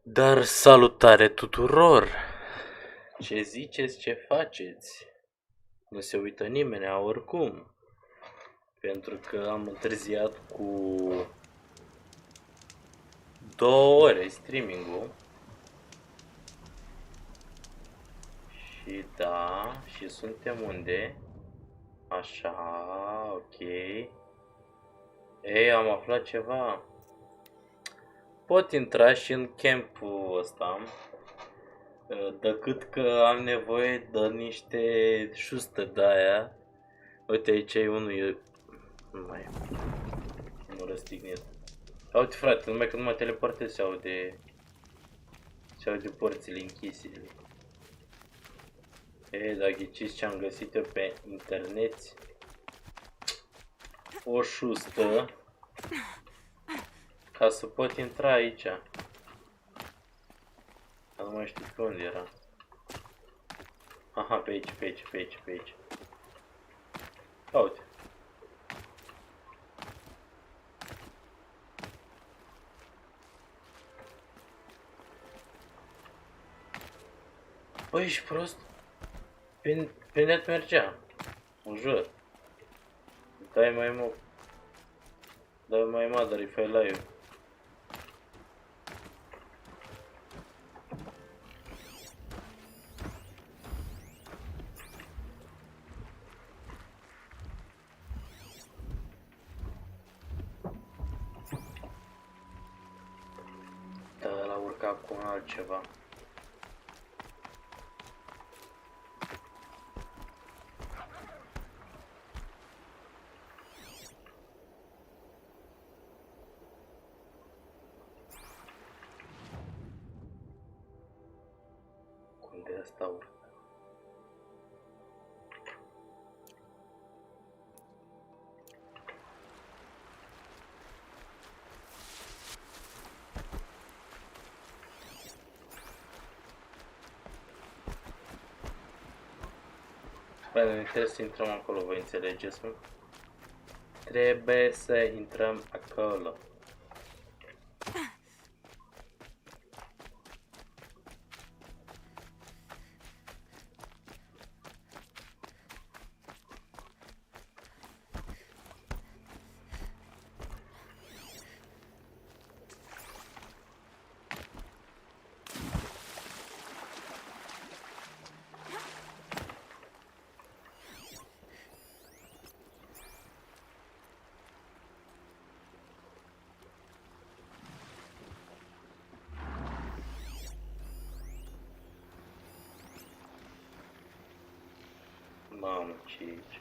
Dar salutare tuturor! Ce ziceți, ce faceți? Nu se uită nimeni, oricum. Pentru că am întârziat cu 2 ore streaming-ul. Și da, și suntem unde? Așa, ok. Ei, am aflat ceva. Pot intra și în campul ăsta, decât că am nevoie de niște șustă de aia. Uite, aici e unul, nu răstignit. Uite, frate, numai că nu mă teleportez, se aude porțile închise. Ei, dar ghiciți ce am găsit eu pe internet? O șustă ca să pot intra aici. Dar nu mai știu pe unde era. Aha, pe aici, pe aici, pe aici, pe aici. Uite. Băi, ești prost? Pe net mergea. Îmi jur. Dai mai mother if I live. Da, l-a urcat cu un altceva. Unde asta urcă? Băi, nu trebuie să intrăm acolo, voi înțelegeți, mă? Trebuie să intrăm acolo. Mamă, ce e aici?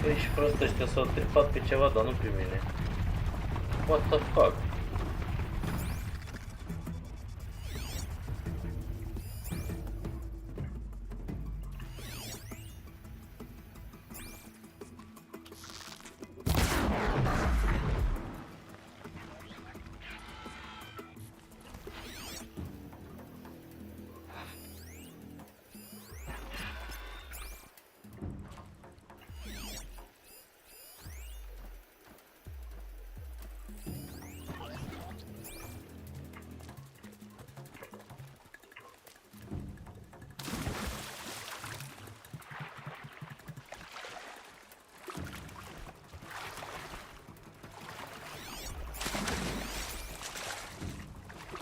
Băi, și prost, ăștia s-au tripat pe ceva, dar nu pe mine. What the fuck?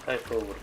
Hai că urcă.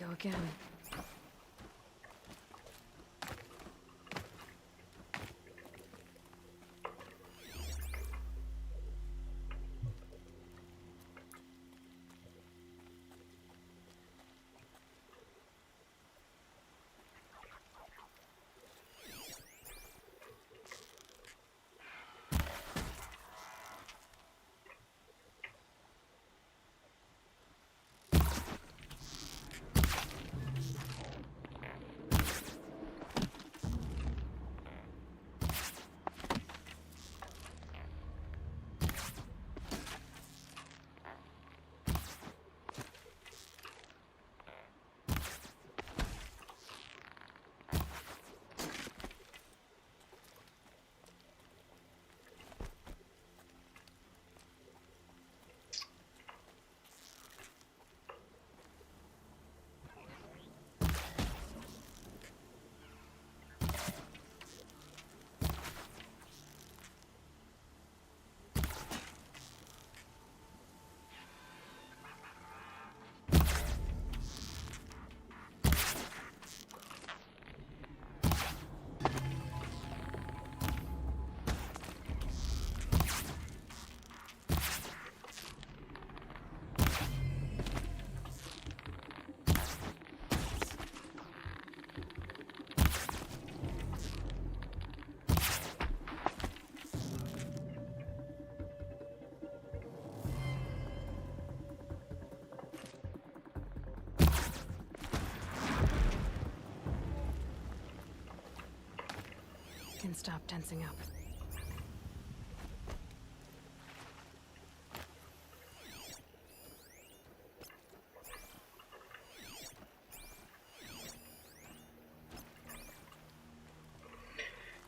go again. Can stop tensing up.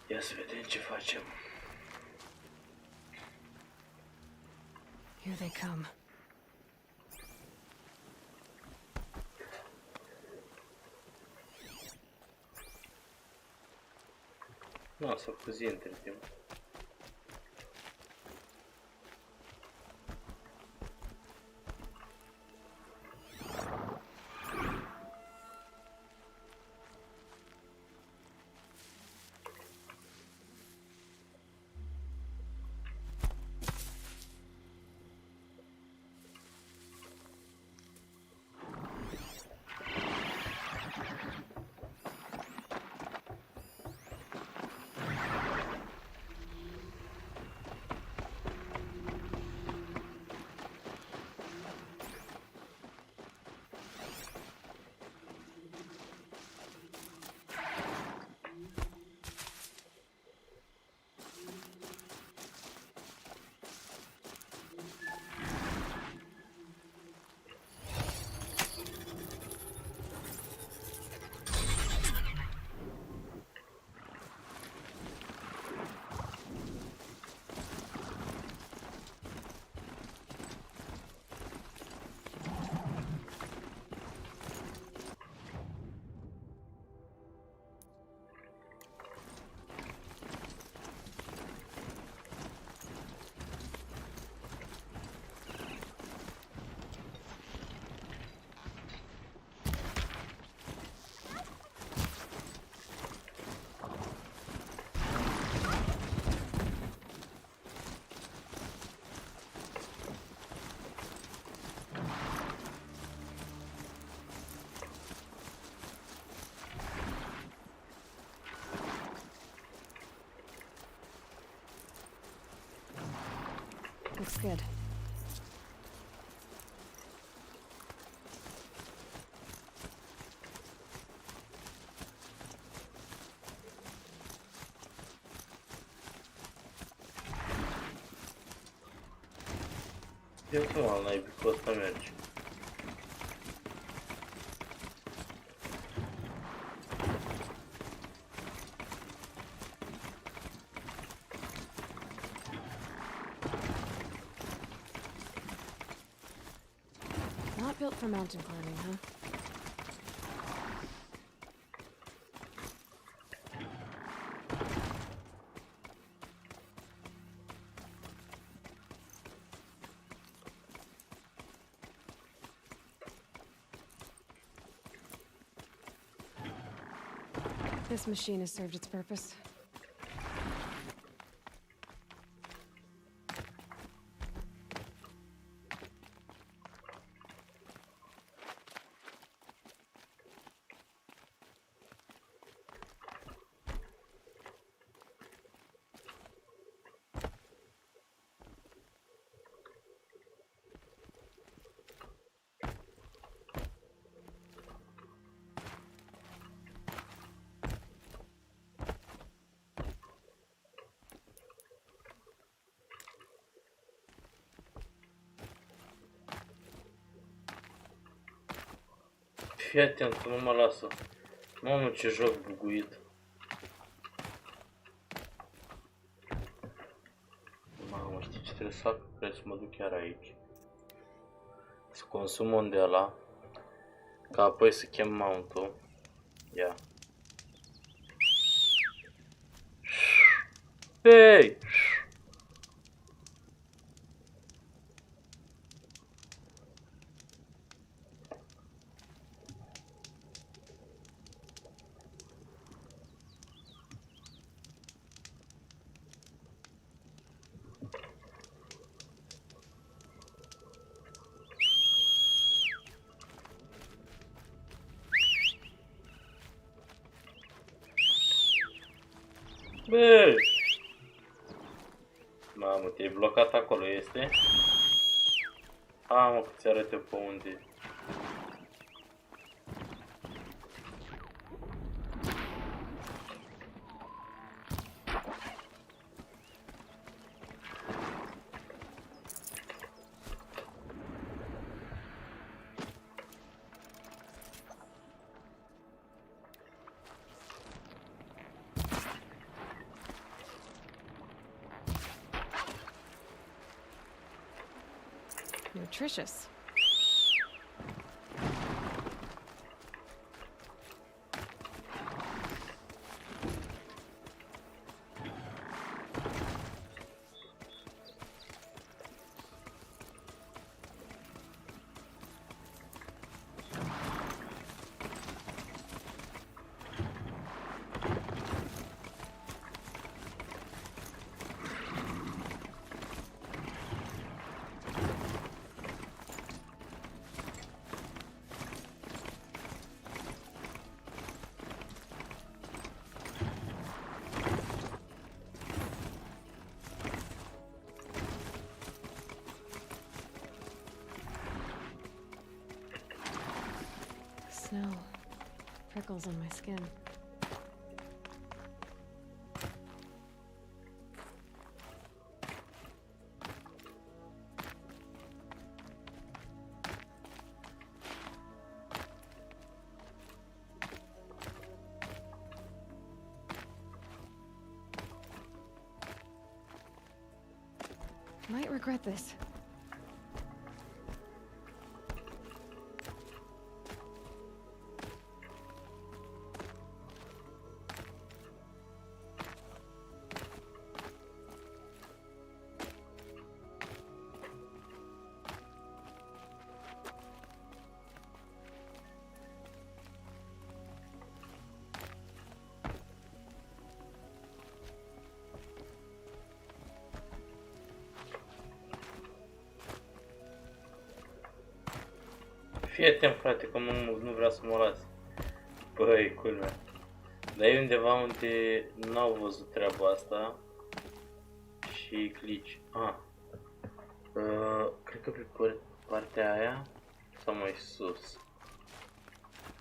Ia să vedem ce facem. Here they come. Nu, s-a făcut zi între timp. Looks good. Eu tô lá na ipicotamente. Not built for mountain climbing, huh? This machine has served its purpose. Fii atent că nu mă lasă. Mamă, ce joc buguit. Mamă, știi ce trebuie să fac? Trebuie să mă duc chiar aici. Să consum un de ăla. Ca apoi să chem mount-ul. Ia. Hei! Bă! Mamă, te-ai blocat acolo, este? Mă, că ți arăt eu pe unde. Nutritious. Snow. Prickles on my skin. Might regret this. Fii atent, frate, că nu vrea să mă las. Băi, culmea. Dar e undeva unde n-au văzut treaba asta. Și clici. Cred că pe partea aia sau mai sus.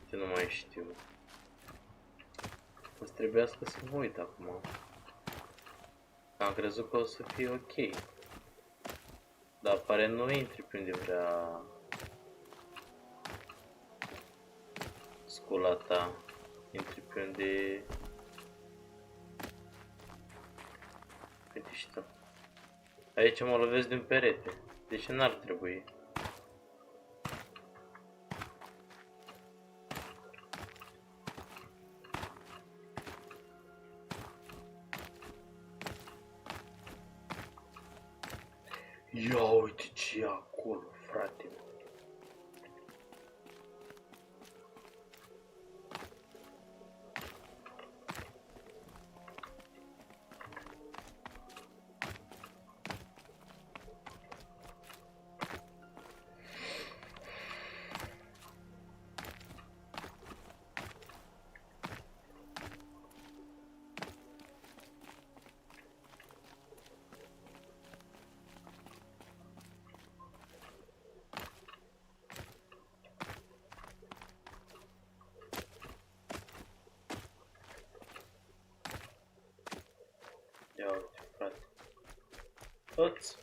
Ce nu mai știu. O să trebuiască să mă uit acum. Am crezut că o să fie ok. Dar pare nu intri pe unde vrea scula ta. Intri pe unde... Uite și tu. Aici mă lovesc de un perete. Deci n-ar trebui. Ia uite ce e acolo, frate. Toți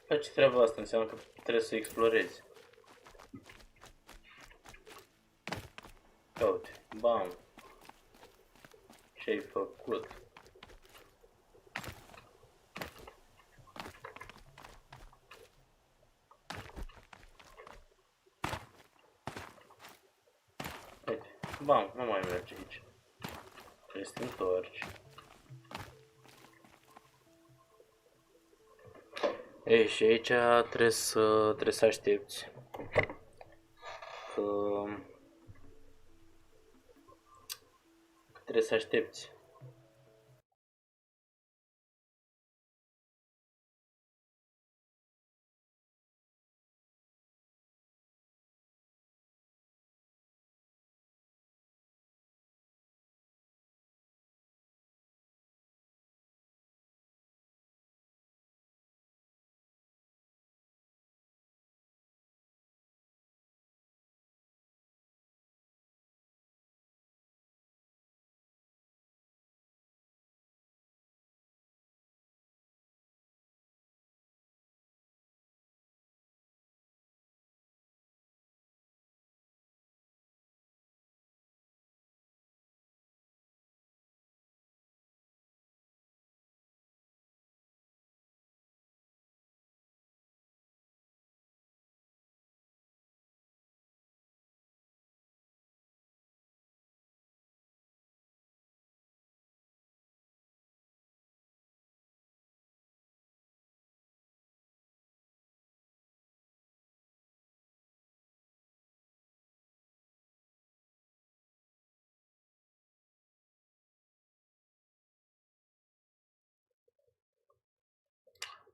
faci treaba asta, înseamnă că trebuie să explorezi. Uite, bam. Ce-ai făcut? Uite, bam, nu mai merge aici. Trebuie să te întorci. Ei, și aici trebuie să aștepți. Că trebuie să aștepți.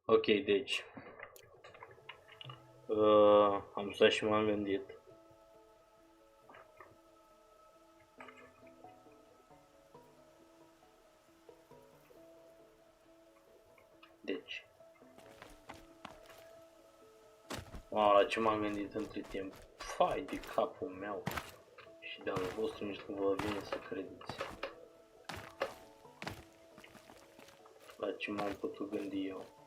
Ok, deci am stat și m-am gândit. Deci, la ce m-am gândit între timp? Fai de capul meu. Și de-al vostru nici nu vă vine să credeți la ce m-am putut gândi eu.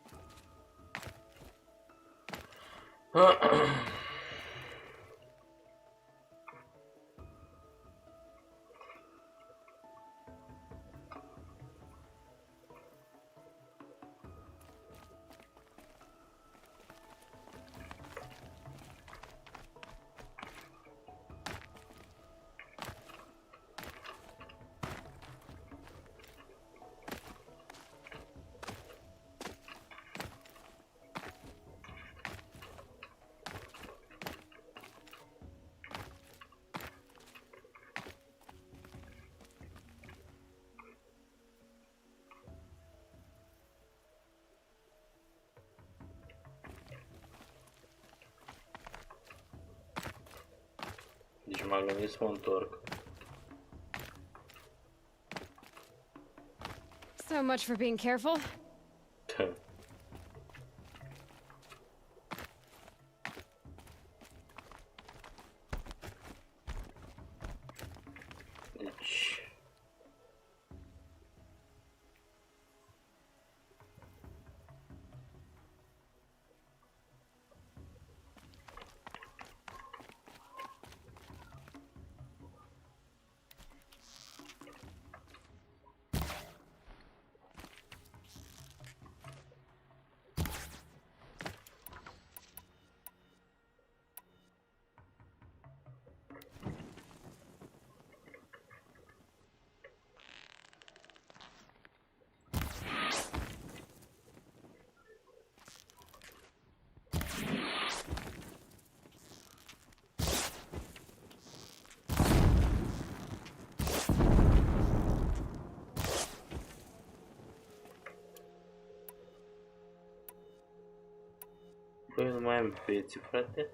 Deci m-am gândit să mă întorc. So much for being careful. Deci... Păi nu mai am fețe, frate.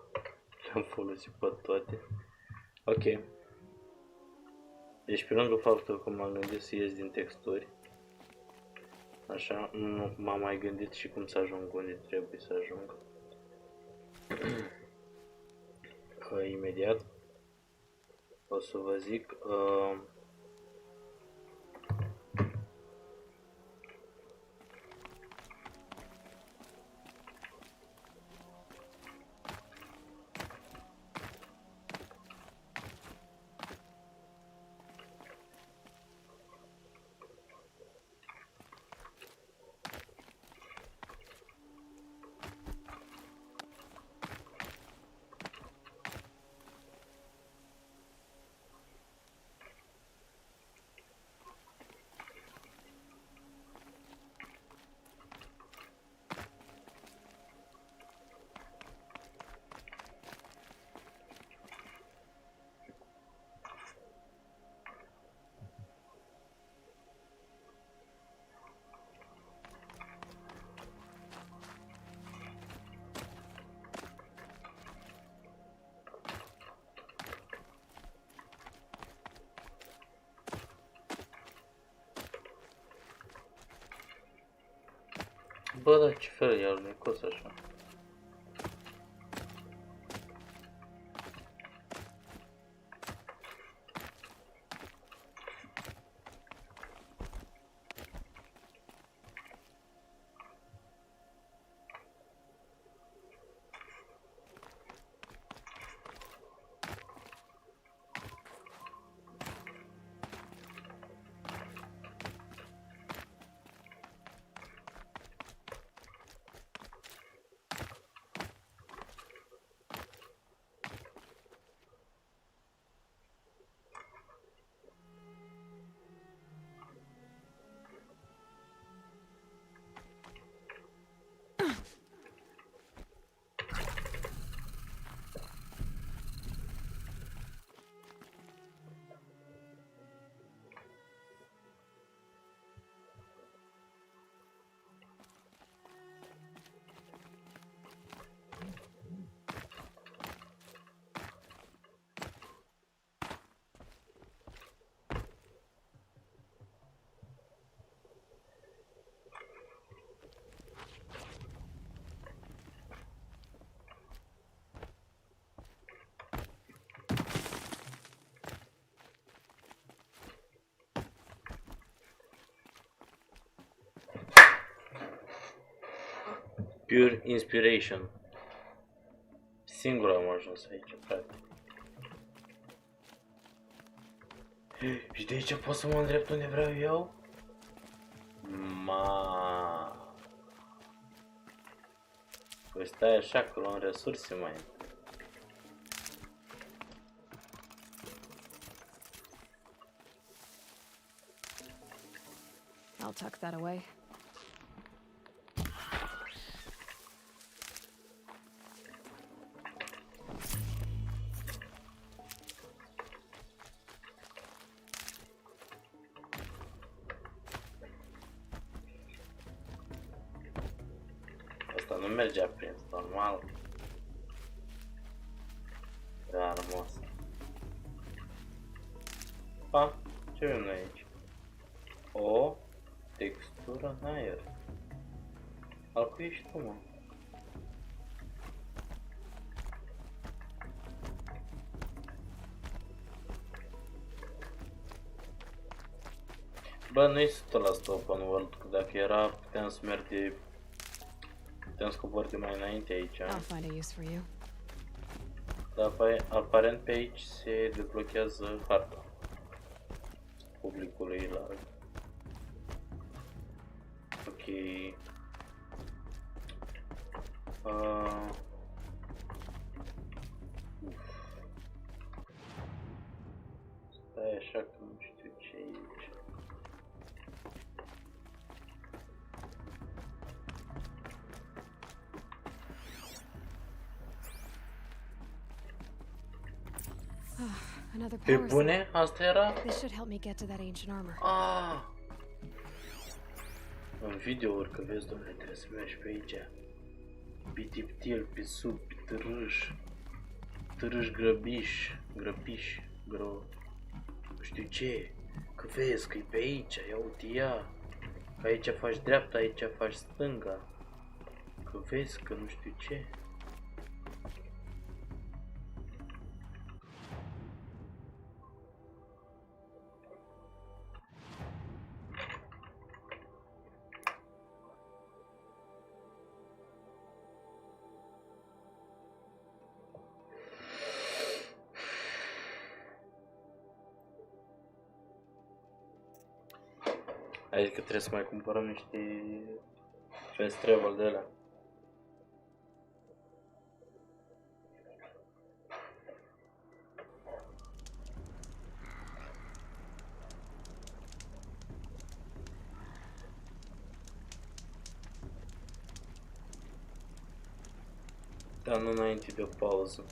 Le-am folosit pe toate. Ok. Deci pe lângă faptul că m-am gândit să ies din texturi, așa, m-am mai gândit și cum să ajung unde trebuie să ajung. Imediat o să vă zic. Bă, dar ce fel e alunecos așa? Pure inspiration. Singur am ajuns aici, frate. Și de aici pot să mă îndrept unde vreau eu? Ma. Păi stai așa că luăm resurse mai. I'll tuck that away. Asta nu merge aprins, normal. E armos. Pa, ce avem noi aici? O textură în aer. Al cui ești tu, mă? Bă, nu-i 100% open world, că dacă era, puteam să merg de... Puteam să cobor de mai înainte aici. I'll find a use for you. Dar aparent pe aici se deblochează harta publicului larg. Ok. Stai așa că nu știu ce e aici. Another Pe power cell. bune? Asta era? This should help me get to that ancient armor. Ah! În videouri că vezi, domnule, trebuie să mergi pe aici. Pe tiptil, pe sub, pe târâș. Târâș grăbiș, grăpiș, nu știu ce. Că vezi că e pe aici, ia uite ea. Că aici faci dreapta, aici faci stânga. Că vezi că nu știu ce. Adică trebuie să mai cumpărăm niște fast travel de alea. Dar nu înainte de o pauză.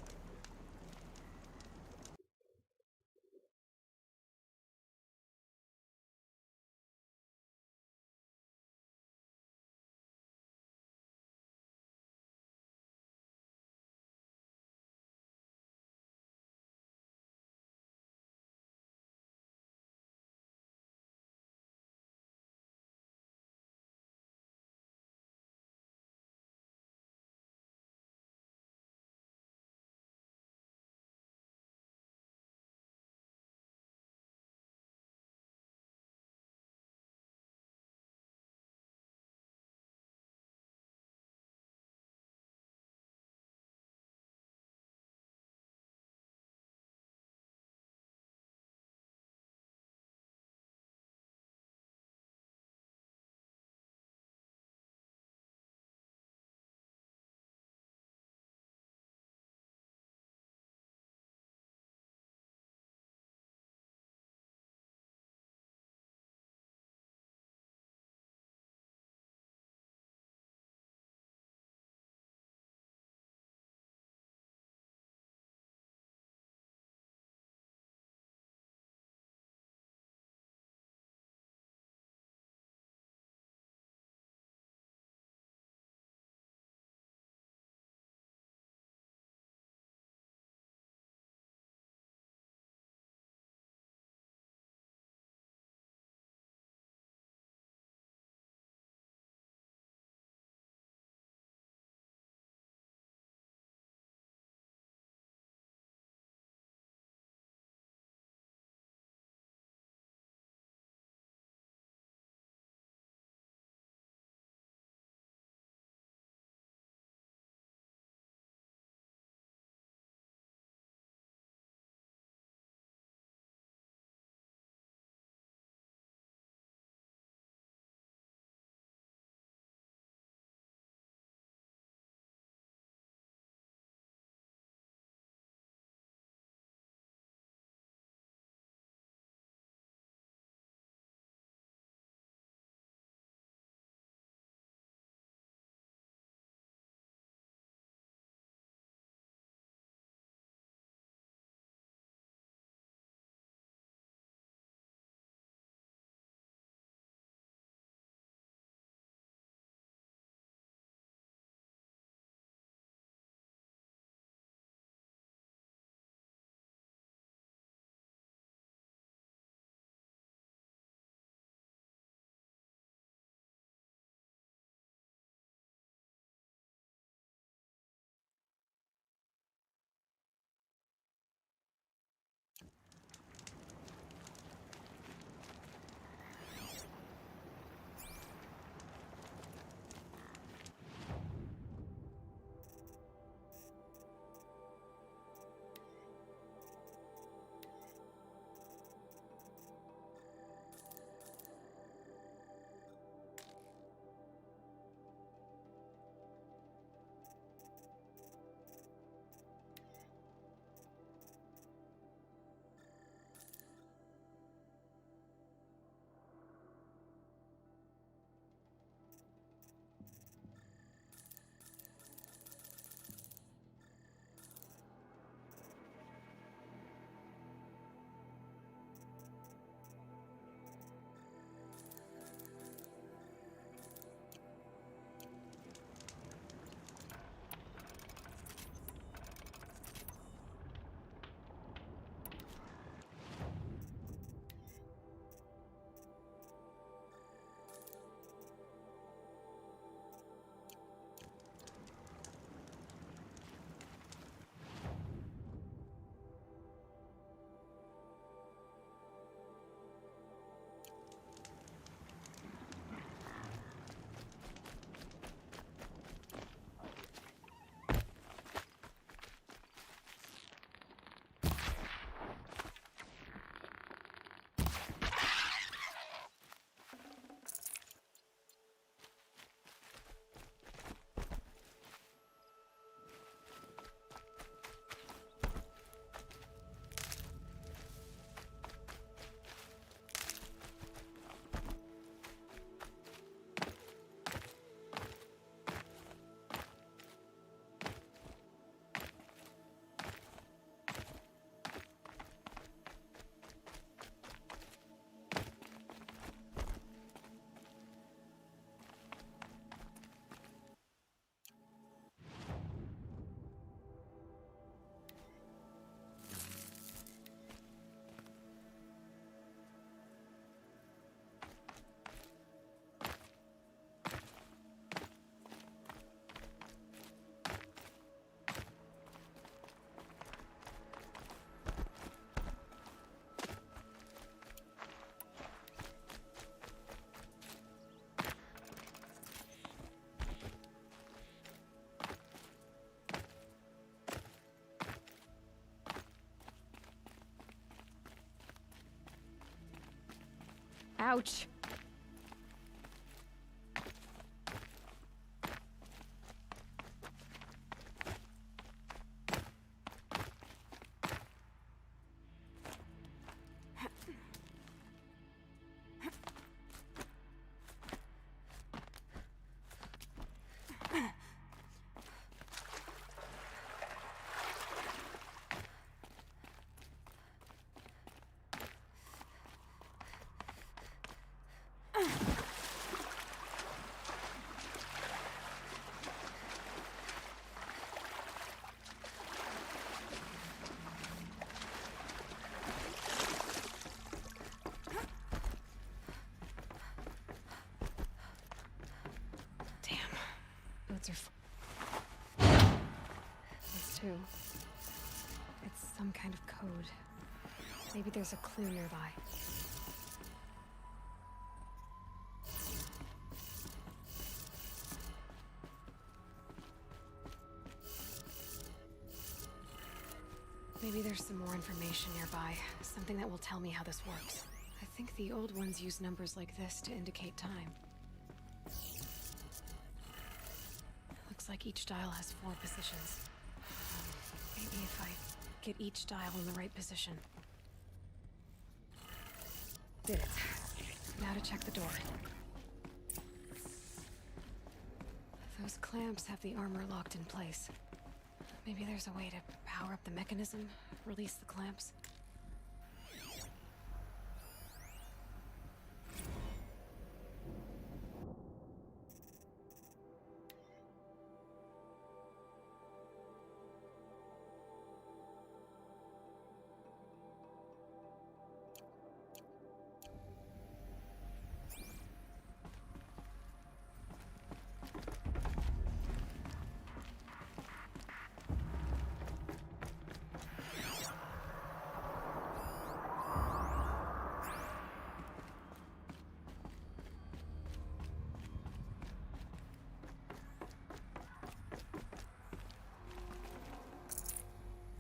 Ouch. Boots are This too. It's some kind of code. Maybe there's a clue nearby. Maybe there's some more information nearby. Something that will tell me how this works. I think the old ones use numbers like this to indicate time. Looks like each dial has 4 positions. Maybe if I get each dial in the right position. Did it. Now to check the door. Those clamps have the armor locked in place. Maybe there's a way to power up the mechanism, release the clamps.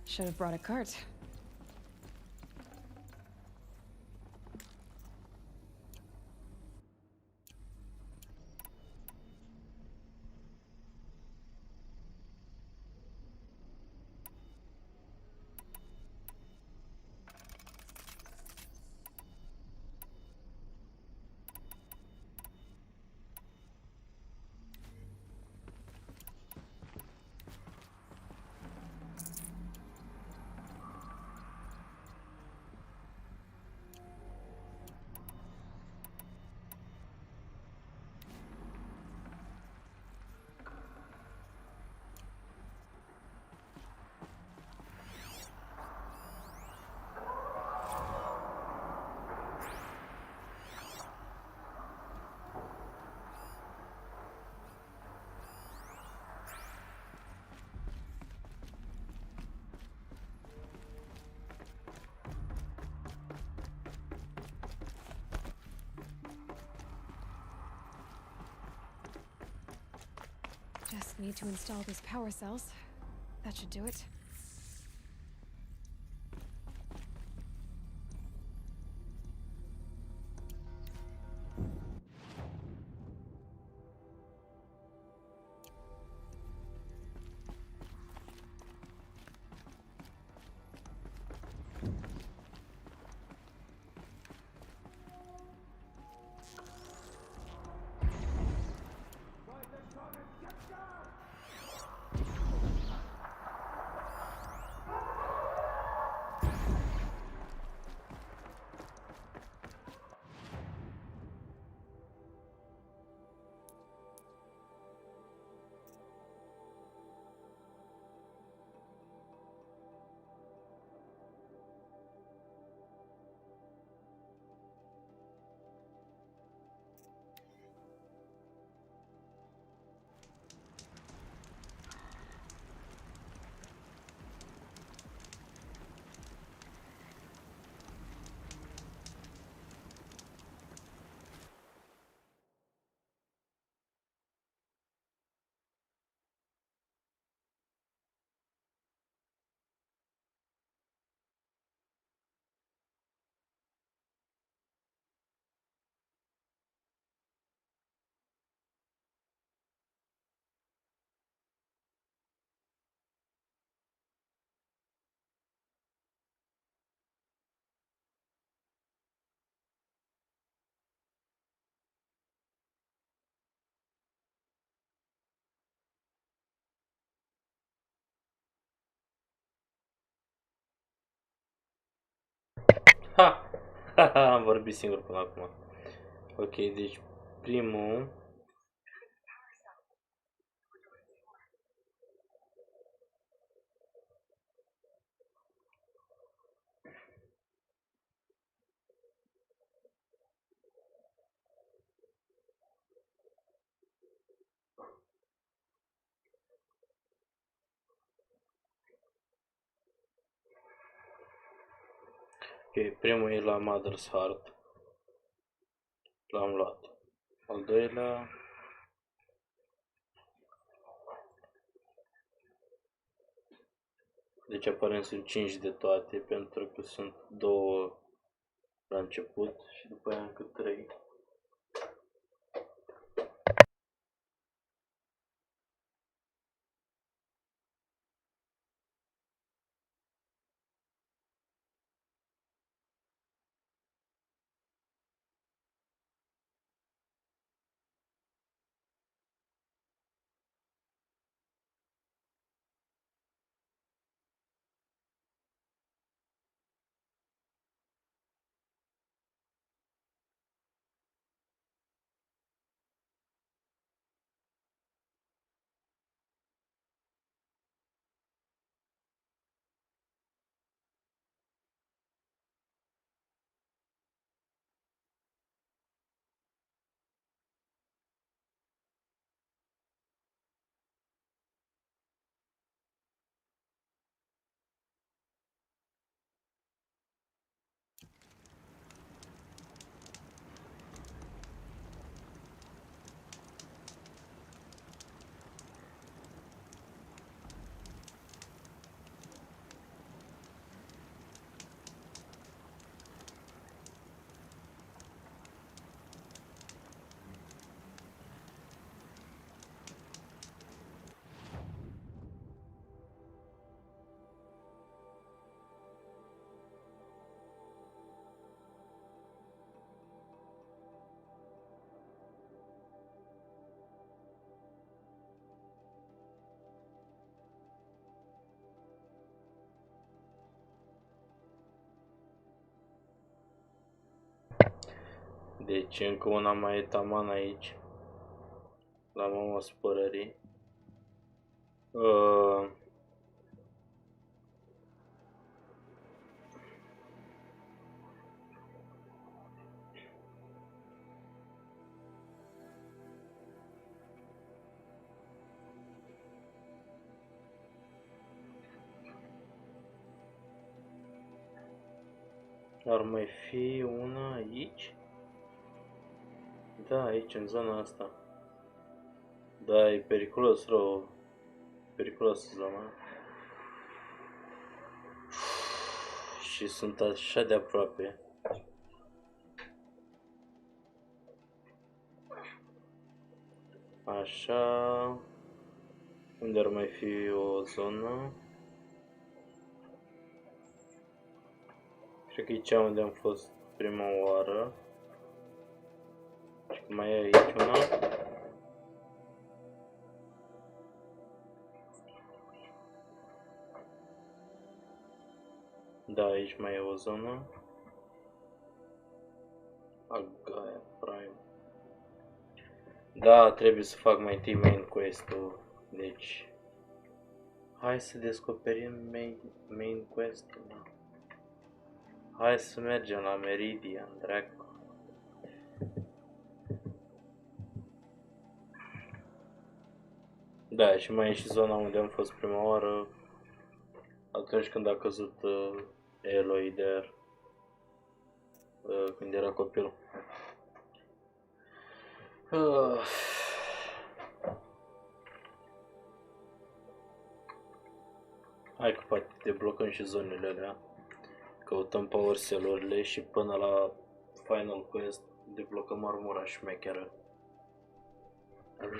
Should have brought a cart. Just need to install these power cells. That should do it. Ha! Am vorbit singur până acum. Ok, deci primul... Ok, primul e la Mother's Heart. L-am luat. Al doilea... Deci aparent sunt 5 de toate, pentru că sunt 2 la început și după aia încă 3. Deci încă una mai e taman aici. La mama spărării. Ar mai fi una aici? Da, aici, în zona asta. Da, e periculos rău. Periculos zona. Și sunt așa de aproape. Așa. Unde ar mai fi o zonă? Cred că e cea unde am fost prima oară. Și mai e aici una. Da, aici mai e o zonă. Agaia Prime. Da, trebuie să fac mai întâi main quest-ul. Deci... Hai să descoperim main quest-ul. Da. Hai să mergem la Meridian, dracu. Da, și mai e și zona unde am fost prima oară. Atunci când a căzut Eloy de aer. Când era copil. Hai că poate deblocăm și zonele alea. Căutăm power cell-urile și până la final quest deblocăm armura șmecheră.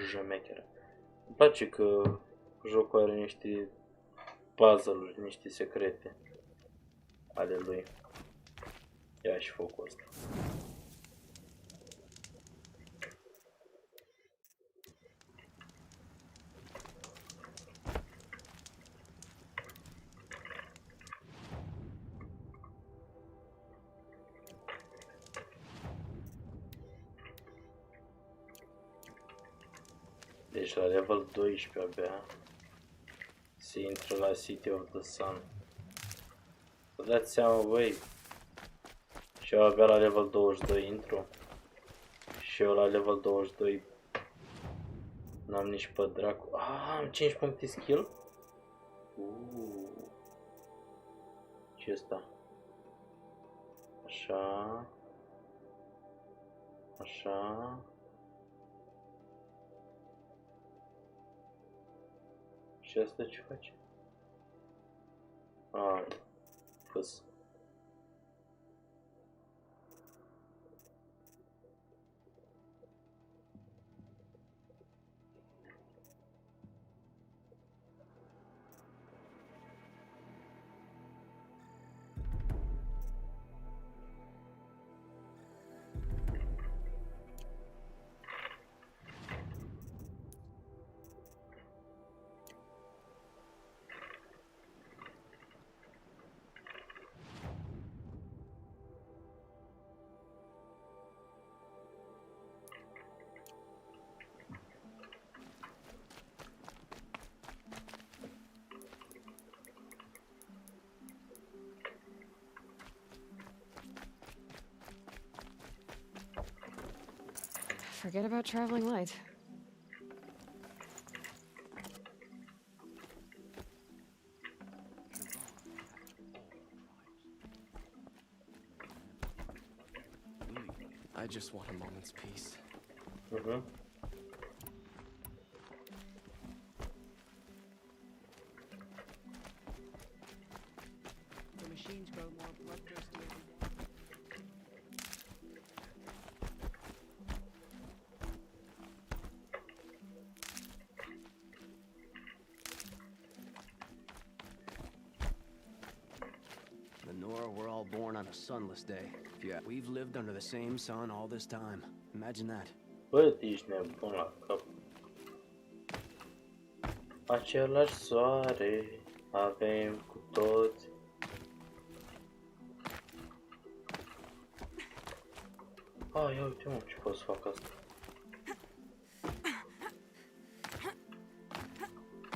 Jmecheră. Îmi place că jocul are niște puzzle-uri, niște secrete ale lui. Ia și focul ăsta. Deci la level 12 abia se intră la City of the Sun. Vă dați seama, băi? Și eu abia la level 22 intru. Și eu la level 22 n-am nici pe dracu. Am 5 puncte skill? Ce asta? Așa. Așa. Și asta ce face? Fâs. Forget about traveling light. I just want a moment's peace. Mhm. The machines grow more bloodthirsty every day. Lenora, we're all born on a sunless day. Yeah, we've lived under the same sun all this time. Imagine that. Bă, ești nebun la cap. Același soare avem cu toți. Ia uite mă, ce pot să fac asta.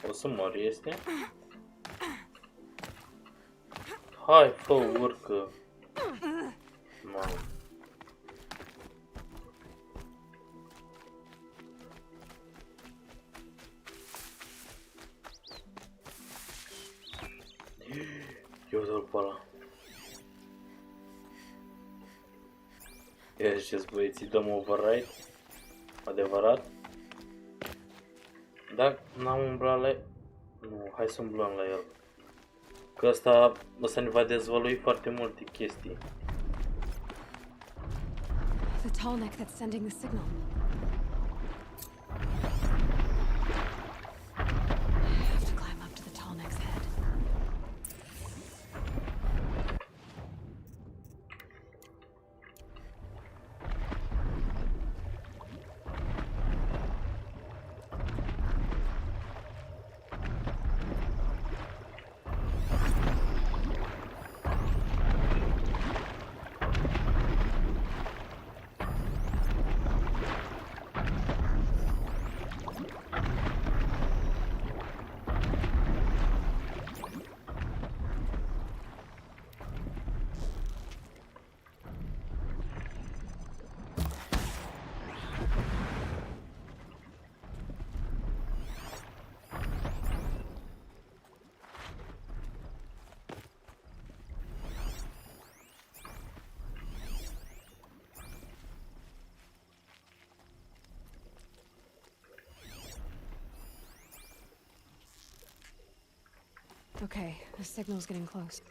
O să mor, este? Hai, fă, urcă. Mamă. Eu dă-l pe ăla. Ia ziceți băieții, dăm override? Adevărat? Dacă n-am umblat la el... Nu, hai să umblăm la el. Că ăsta ne va dezvălui foarte multe chestii. The tall neck that's sending the signal. I have to climb up to the tall neck's head. Okay, the signal's getting close.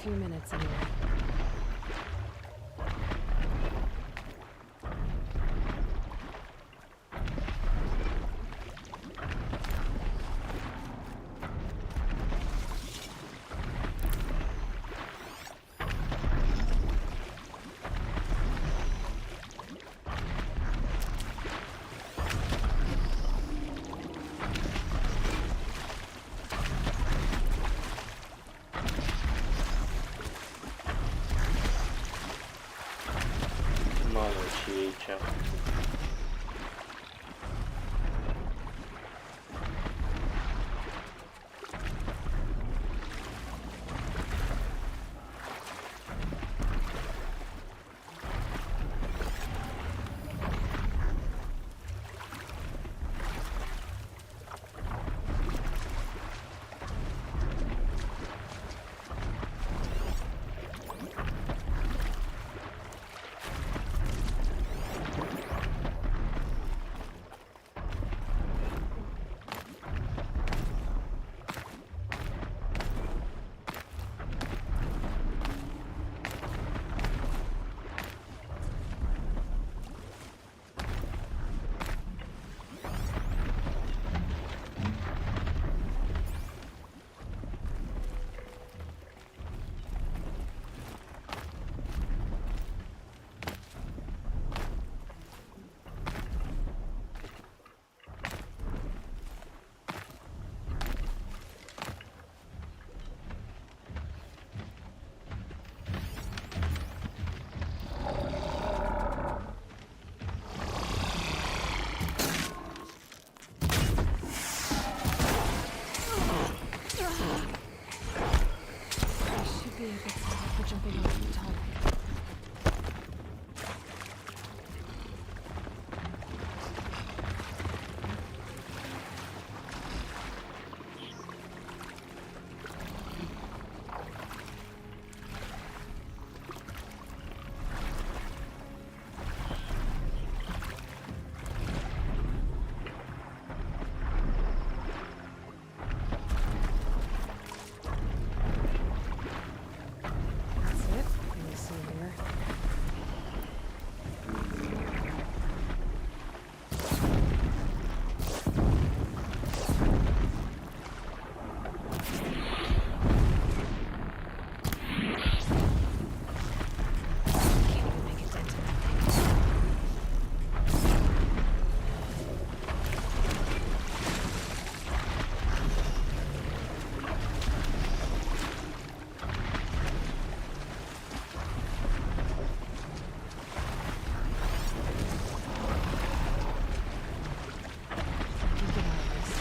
few minutes anyway. Mamă, ce e aici? Be a good setup for jumping over the top. That's it. Let me see here. Can't even make a dent in that thing. Get out of this.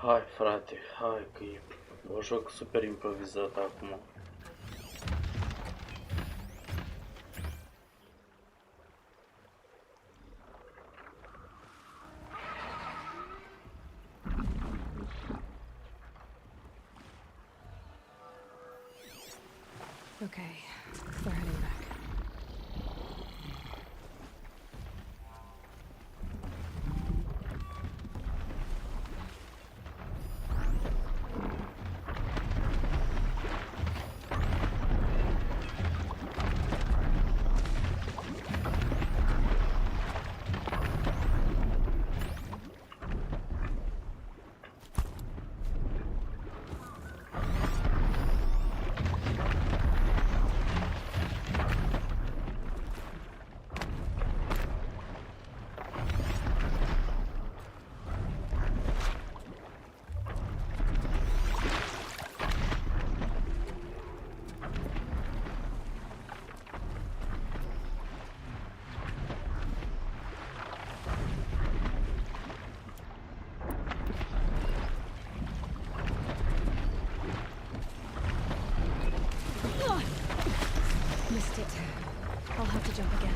Hai, frate, hai că e un joc super improvizat acum. Okay, they're heading back. I'll have to jump again.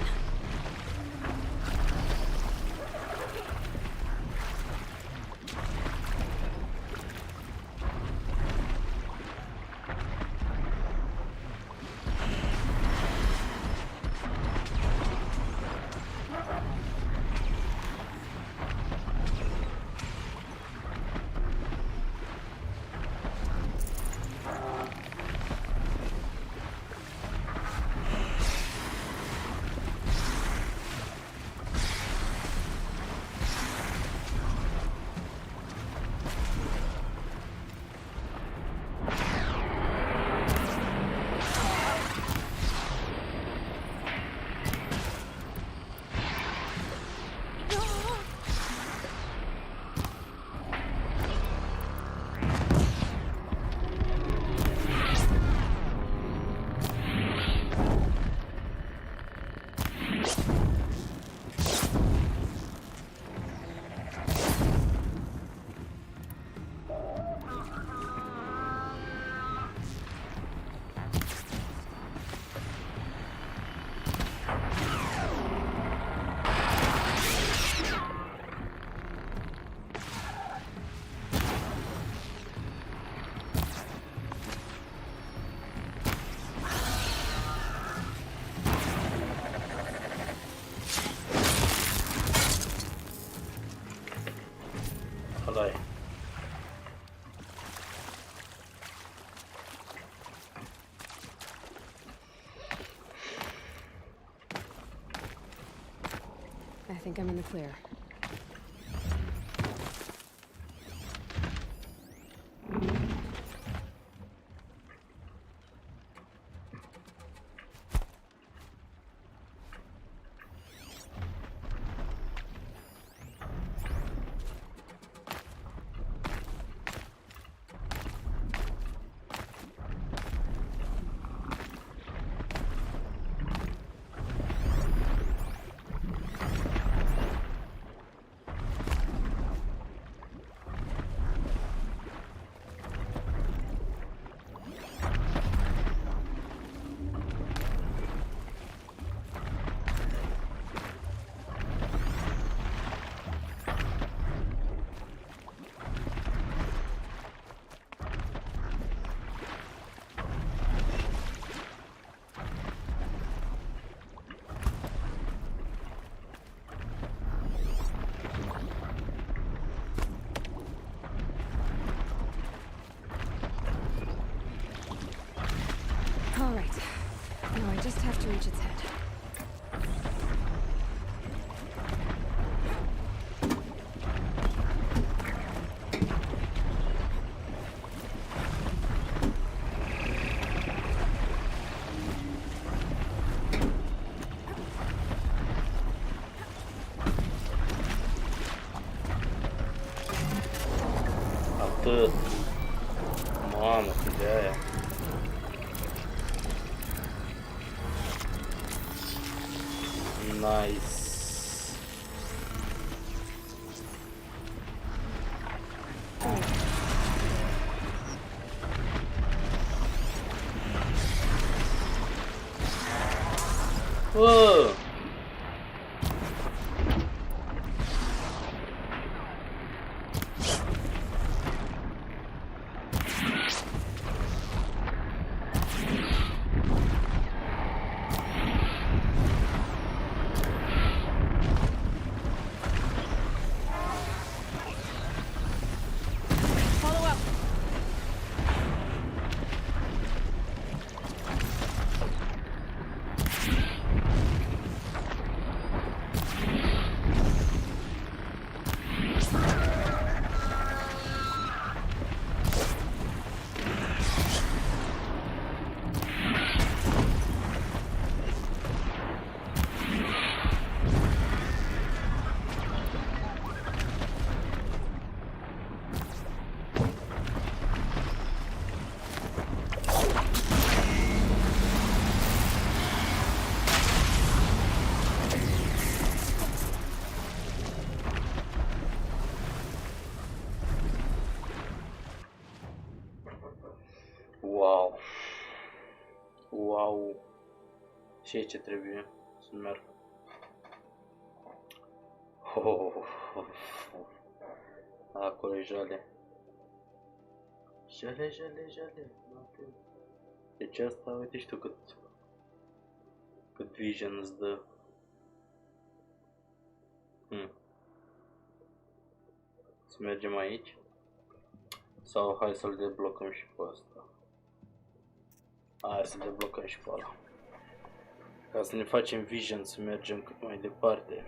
Ăla-i. I think I'm in the clear. All right. Now I just have to reach its head. Atât. Mamă, cât de aia. Nice. Whoa. Follow up. Wow. Wow. Și ce trebuie? să merg. Oh. Acolo e jale. Jale. Deci asta, uite și tu cât vision îți dă. Să mergem aici? Sau hai să-l deblocăm și pe ăsta? Hai să deblocăm și pe ăla. Ca să ne facem vision să mergem cât mai departe.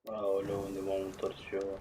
Aoleu, unde m-am întors eu?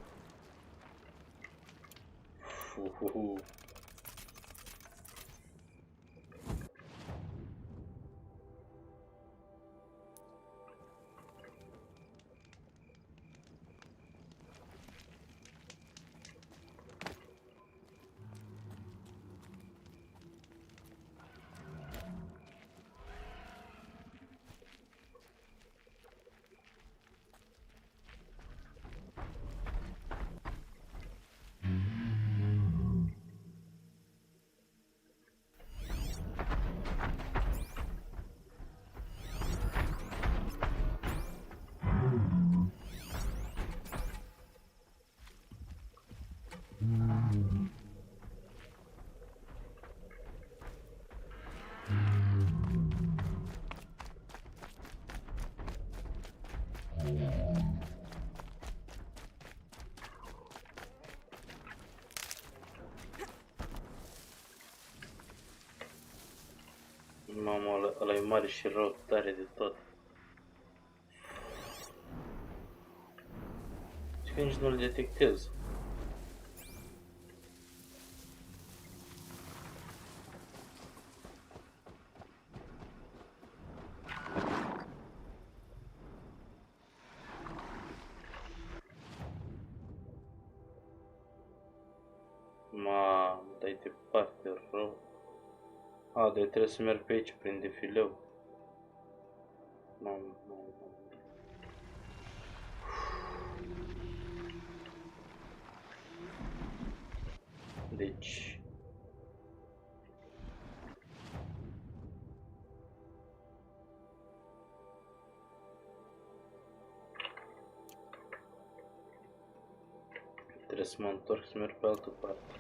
Mamă, ăla e mare și rău, tare de tot. Și că nici nu-l detectez. Mamă, dai departe, rău. A, dar trebuie să merg pe aici, prin defileu. Mamă. Deci... Trebuie să mă întorc să merg pe altă parte.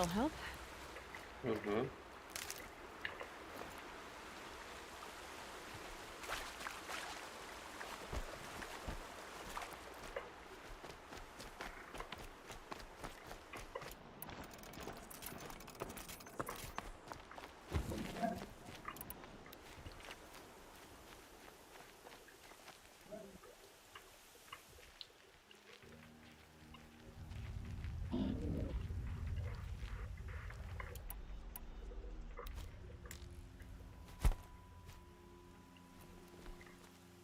That'll help. Mhm.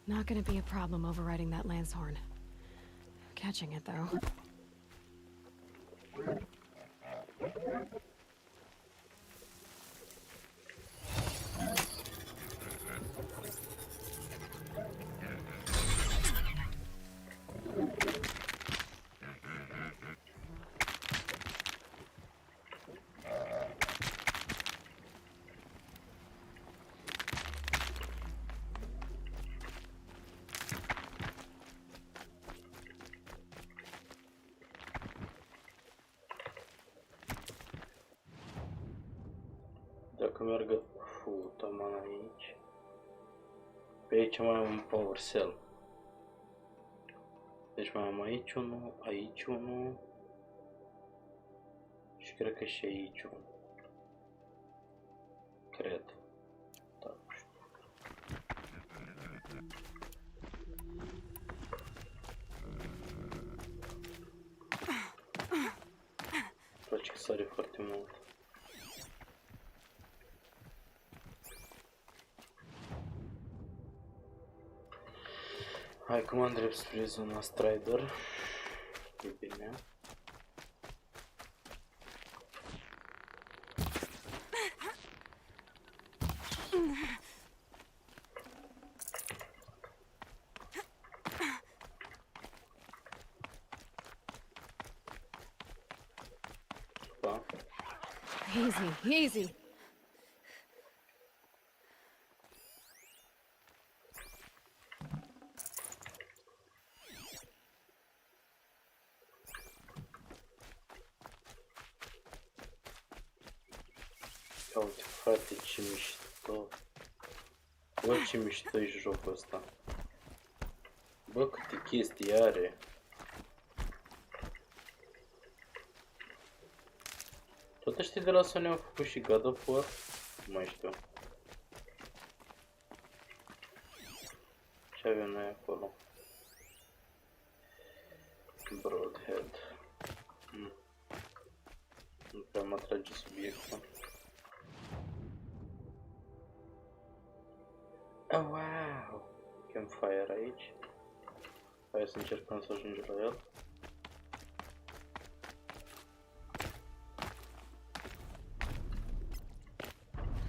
Not gonna be a problem overriding that lance horn. Catching it, though. Dacă merg... taman aici. Pe aici mai am un power cell. Deci mai am aici unul și cred că și aici unul. Cred. Da. Îmi place că sare foarte mult. Hai că mă îndrept spre zona Strider. E bine. Pa. Easy, easy. Ia uite, frate, ce mișto. Bă, ce mișto e jocul ăsta. Bă, câte chestii are. Tot ăștia de la Sony au făcut și God of War? Nu mai știu. Ce avem noi acolo? Broadhead. Nu prea mă atrage subiectul. Oh, wow! Campfire aici. Hai să încercăm să ajungem la el.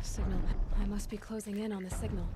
Signal. I must be closing in on the signal.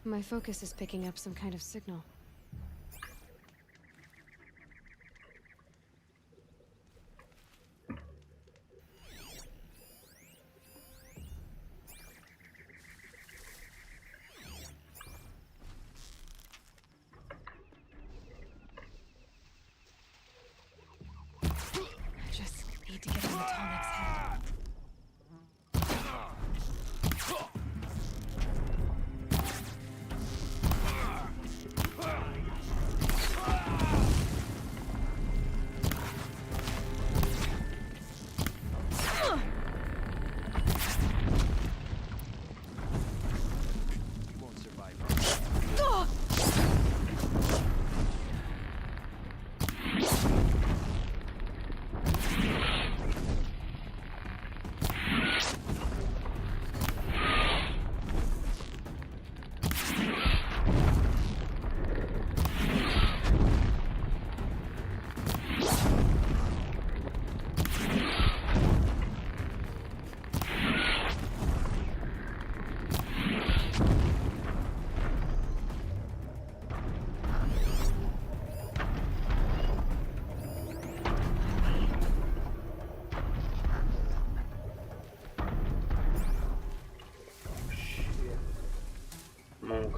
My focus is picking up some kind of signal. I just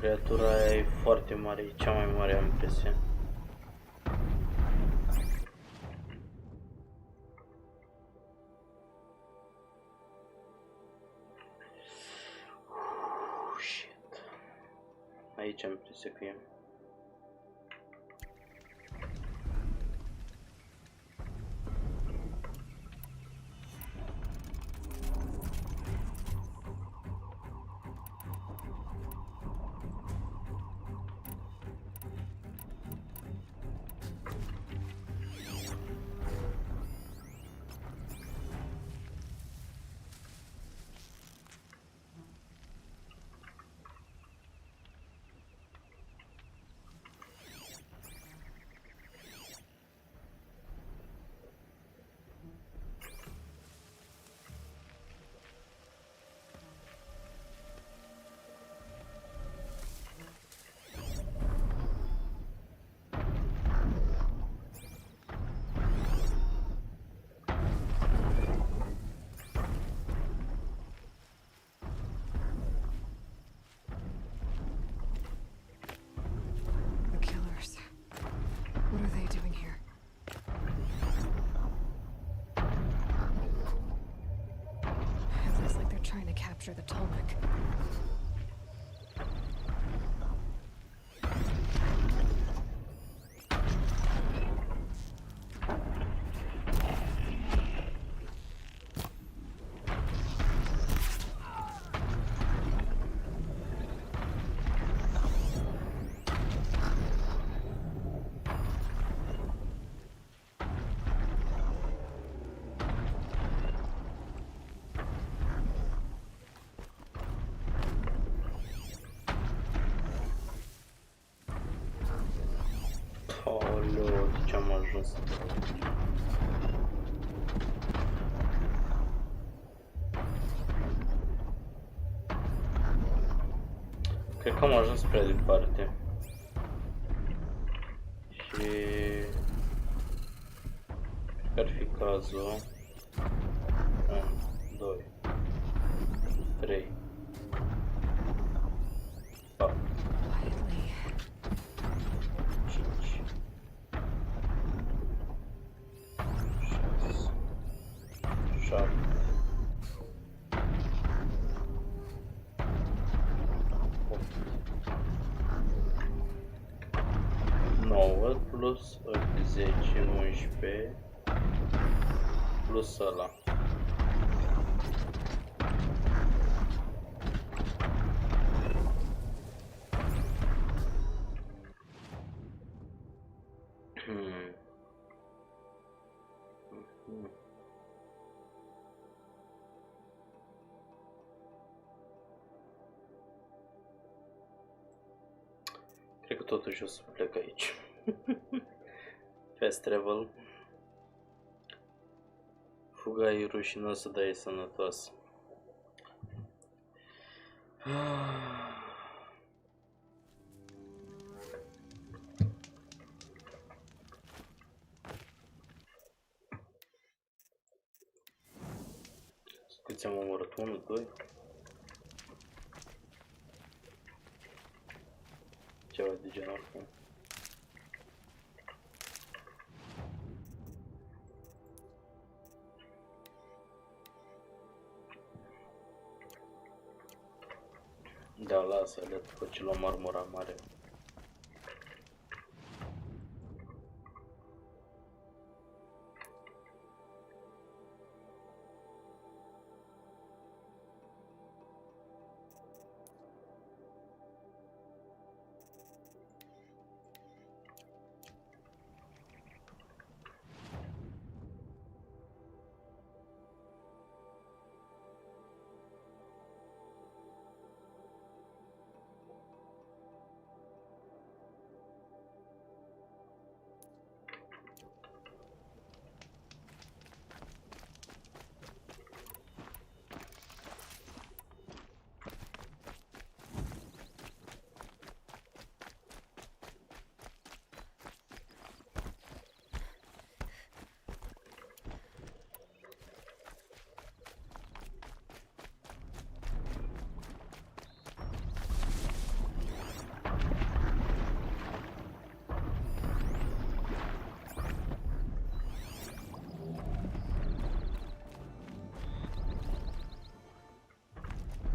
creatura aia e foarte mare, e cea mai mare, am impresia. Shit. Aici am impresia că e. What are they doing here? It looks like they're trying to capture the Tolmec. Aoleu, de ce am ajuns? Cred că am ajuns prea departe. Și cred că ar fi cazul 1, 2, 3, 4, 5, 6, 7, 9 plus 10, 11 plus ăla. Cred că totuși o să plec aici. Fast travel. Fuga e rușinoasă, dar e sănătoasă. Câți am omorât? 1, 2? Ceva de genul acum. Da, lasă-le după ce luăm armura mare.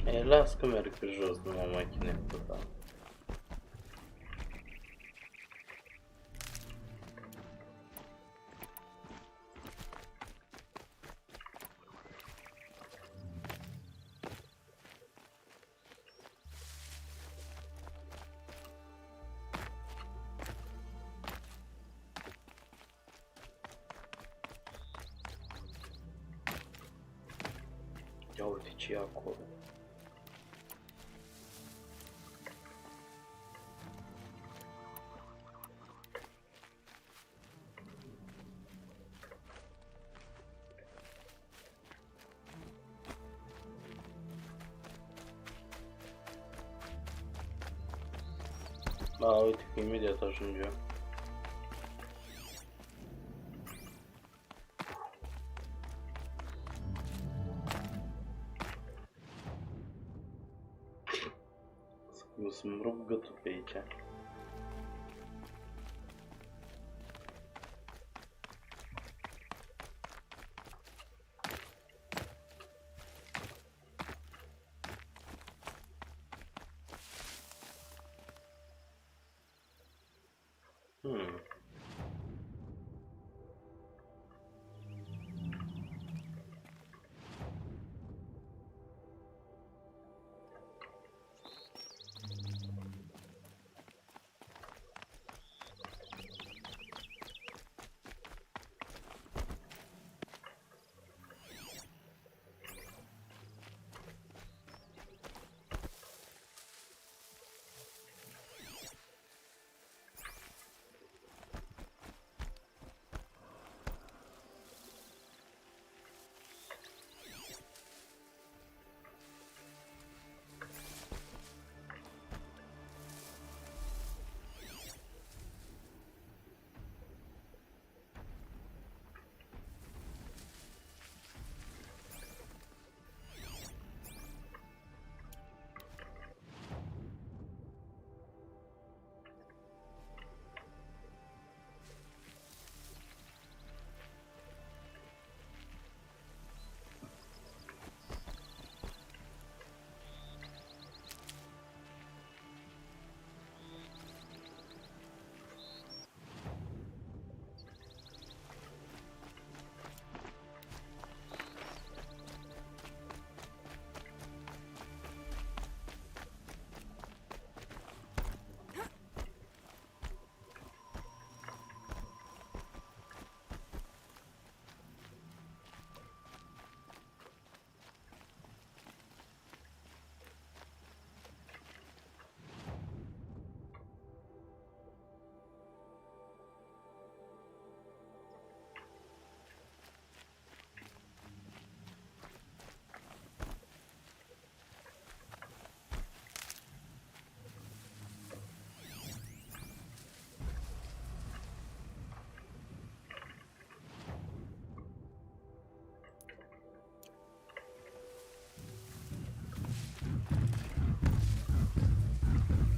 Las că merg pe jos, nu mă mai chinui cu asta. Ia uite ce e acolo. Uite că imediat ajungem. Să-mi rup gâtul pe aici.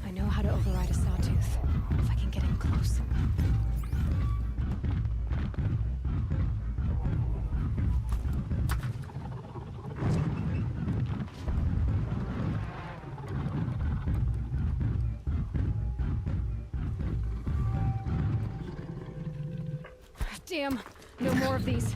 I know how to override a sawtooth, if I can get in close. Damn, no more of these.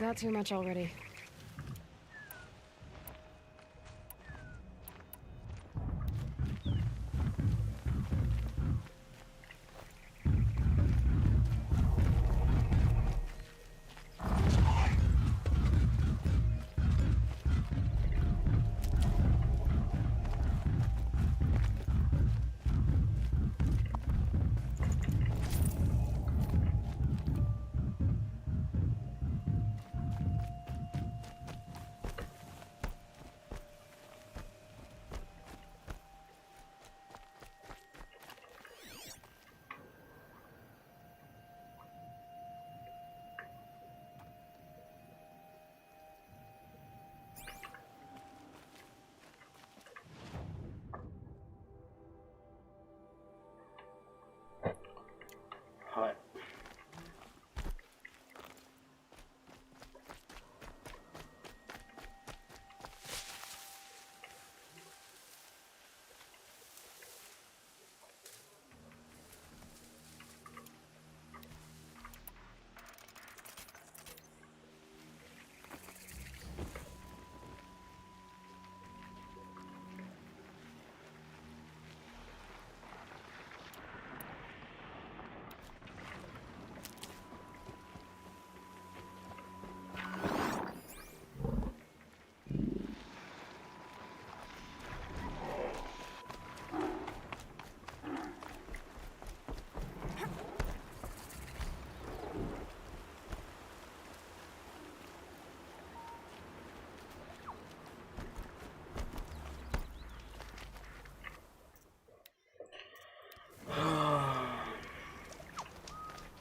got too much already. Hai.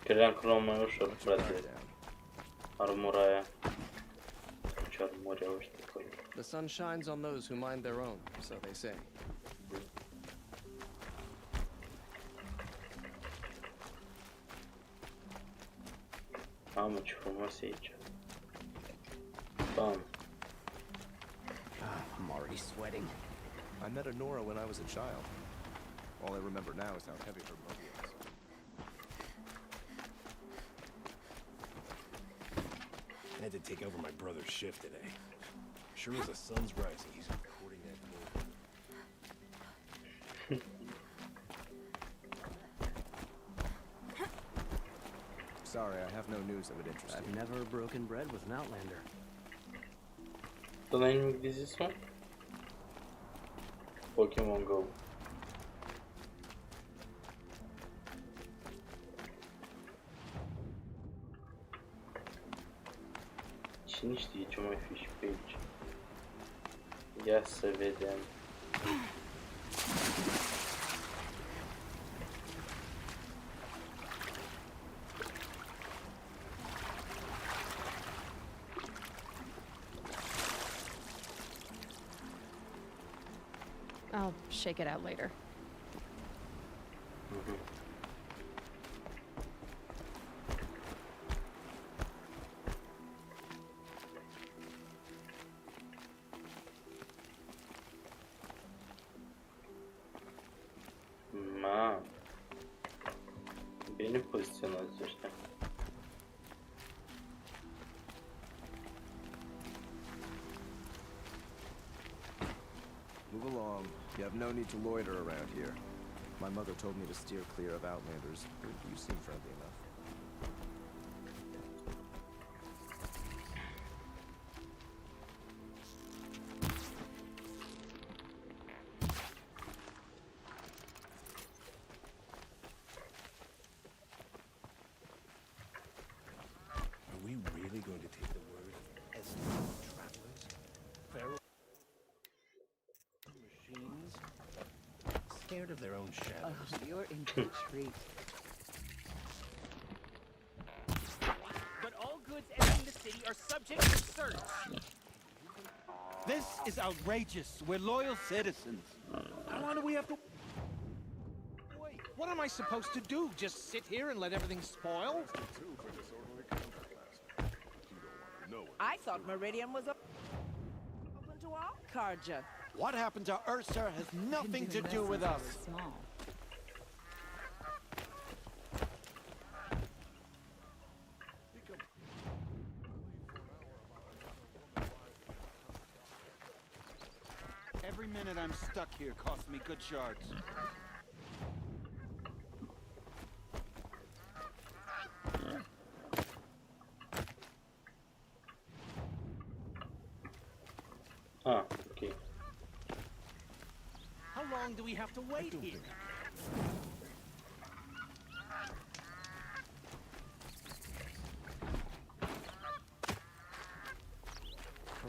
Credeam că luăm mai ușor, frate. Armurea. Ce armurea ăștia acolo. The sun shines on those who mind their own, so they say. Mamă, ce frumos e aici. Bam. I'm already sweating. I met Armurea when I was a child. All I remember now is how heavy her body is. I had to take over my brother's shift today. Sure as the sun's rising, he's recording that gold. Sorry, I have no news that would interest you. I've never broken bread with an outlander. Tu n-ai nimic de zis, mă? Pokémon Go. Cine știe ce mai fi și pe aici? Ia să vedem. I'll shake it out later. Ma. Bine poziționați ăștia. Move along. You have no need to loiter around here. My mother told me to steer clear of outlanders. You seem friendly enough. Are we really going to take the word as travelers? Feral machines? Scared of their own shadows. Oh, you're in for a treat. But all goods entering the city are subject to search. This is outrageous. We're loyal citizens. How long do we have to wait? What am I supposed to do? Just sit here and let everything spoil? I thought Meridian was open to all Karja. What happened to Ursa has nothing to do with us. Small. Every minute I'm stuck here costs me good shards. Ah, ok. How long do we have to wait here?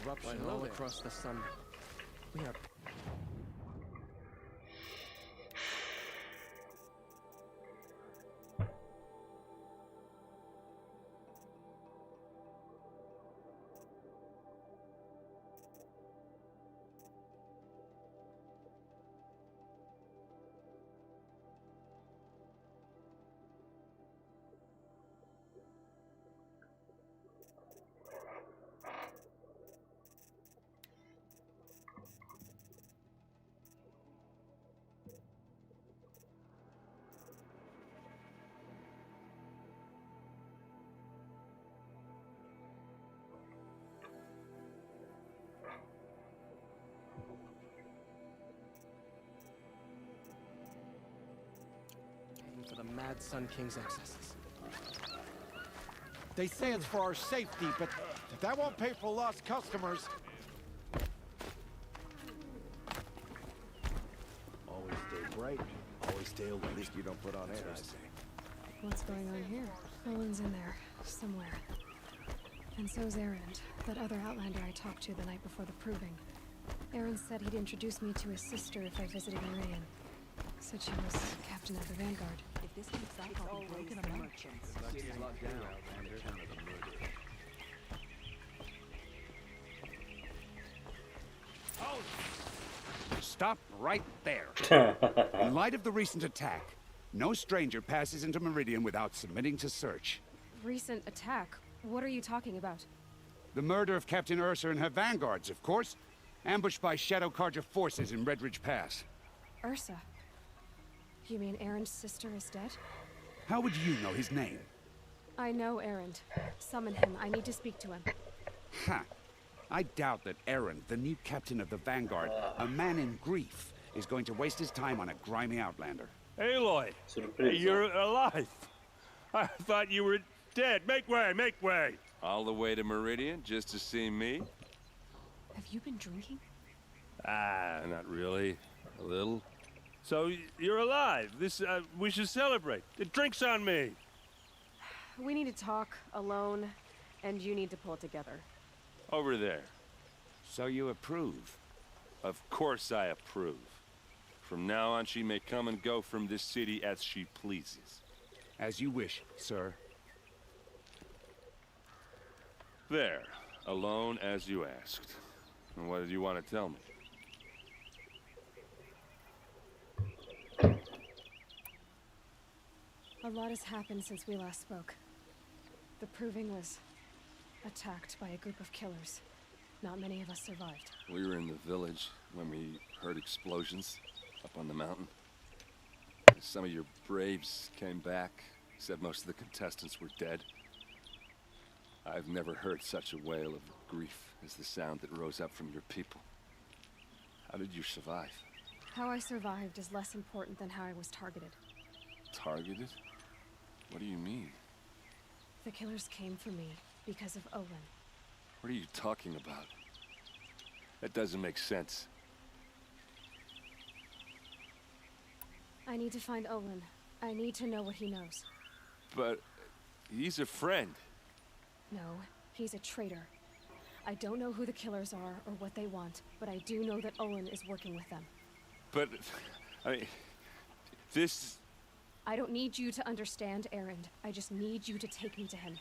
Corruption all across the sun. We are... for the Mad Sun King's excesses. They say it's for our safety, but that won't pay for lost customers. Always stay bright. Always stay awake. At least you don't put on airs. What's going on here? Owen's in there, somewhere. And so's Erend, that other Outlander I talked to the night before the proving. Erend said he'd introduce me to his sister if I visited Meridian. Said she was captain of the Vanguard. If this keeps up, I'll be broken among merchants. Locked down, Outlander. Stop right there. In light of the recent attack, no stranger passes into Meridian without submitting to search. Recent attack? What are you talking about? The murder of Captain Ursa and her vanguards, of course. Ambushed by Shadow Carja forces in Redridge Pass. Ursa? You mean Erend's sister is dead? How would you know his name? I know Erend. Summon him. I need to speak to him. Ha! I doubt that Erend, the new captain of the Vanguard, a man in grief, is going to waste his time on a grimy outlander. Aloy, Surprise. you're alive. I thought you were dead. Make way, make way. All the way to Meridian just to see me? Have you been drinking? Ah, not really. A little. So you're alive. This we should celebrate. The drink's on me. We need to talk alone, and you need to pull it together. Over there. So you approve? Of course I approve. From now on, she may come and go from this city as she pleases. As you wish, sir. There. Alone as you asked. And what did you want to tell me? A lot has happened since we last spoke. The proving was attacked by a group of killers. Not many of us survived. We were in the village when we heard explosions up on the mountain. Some of your braves came back, said most of the contestants were dead. I've never heard such a wail of grief as the sound that rose up from your people. How did you survive? How I survived is less important than how I was targeted. Targeted? What do you mean? The killers came for me because of Olin. What are you talking about? That doesn't make sense. I need to find Olin. I need to know what he knows. But he's a friend. No, he's a traitor. I don't know who the killers are or what they want, but I do know that Olin is working with them. But, I mean, this... I don't need you to understand, Erend. I just need you to take me to him.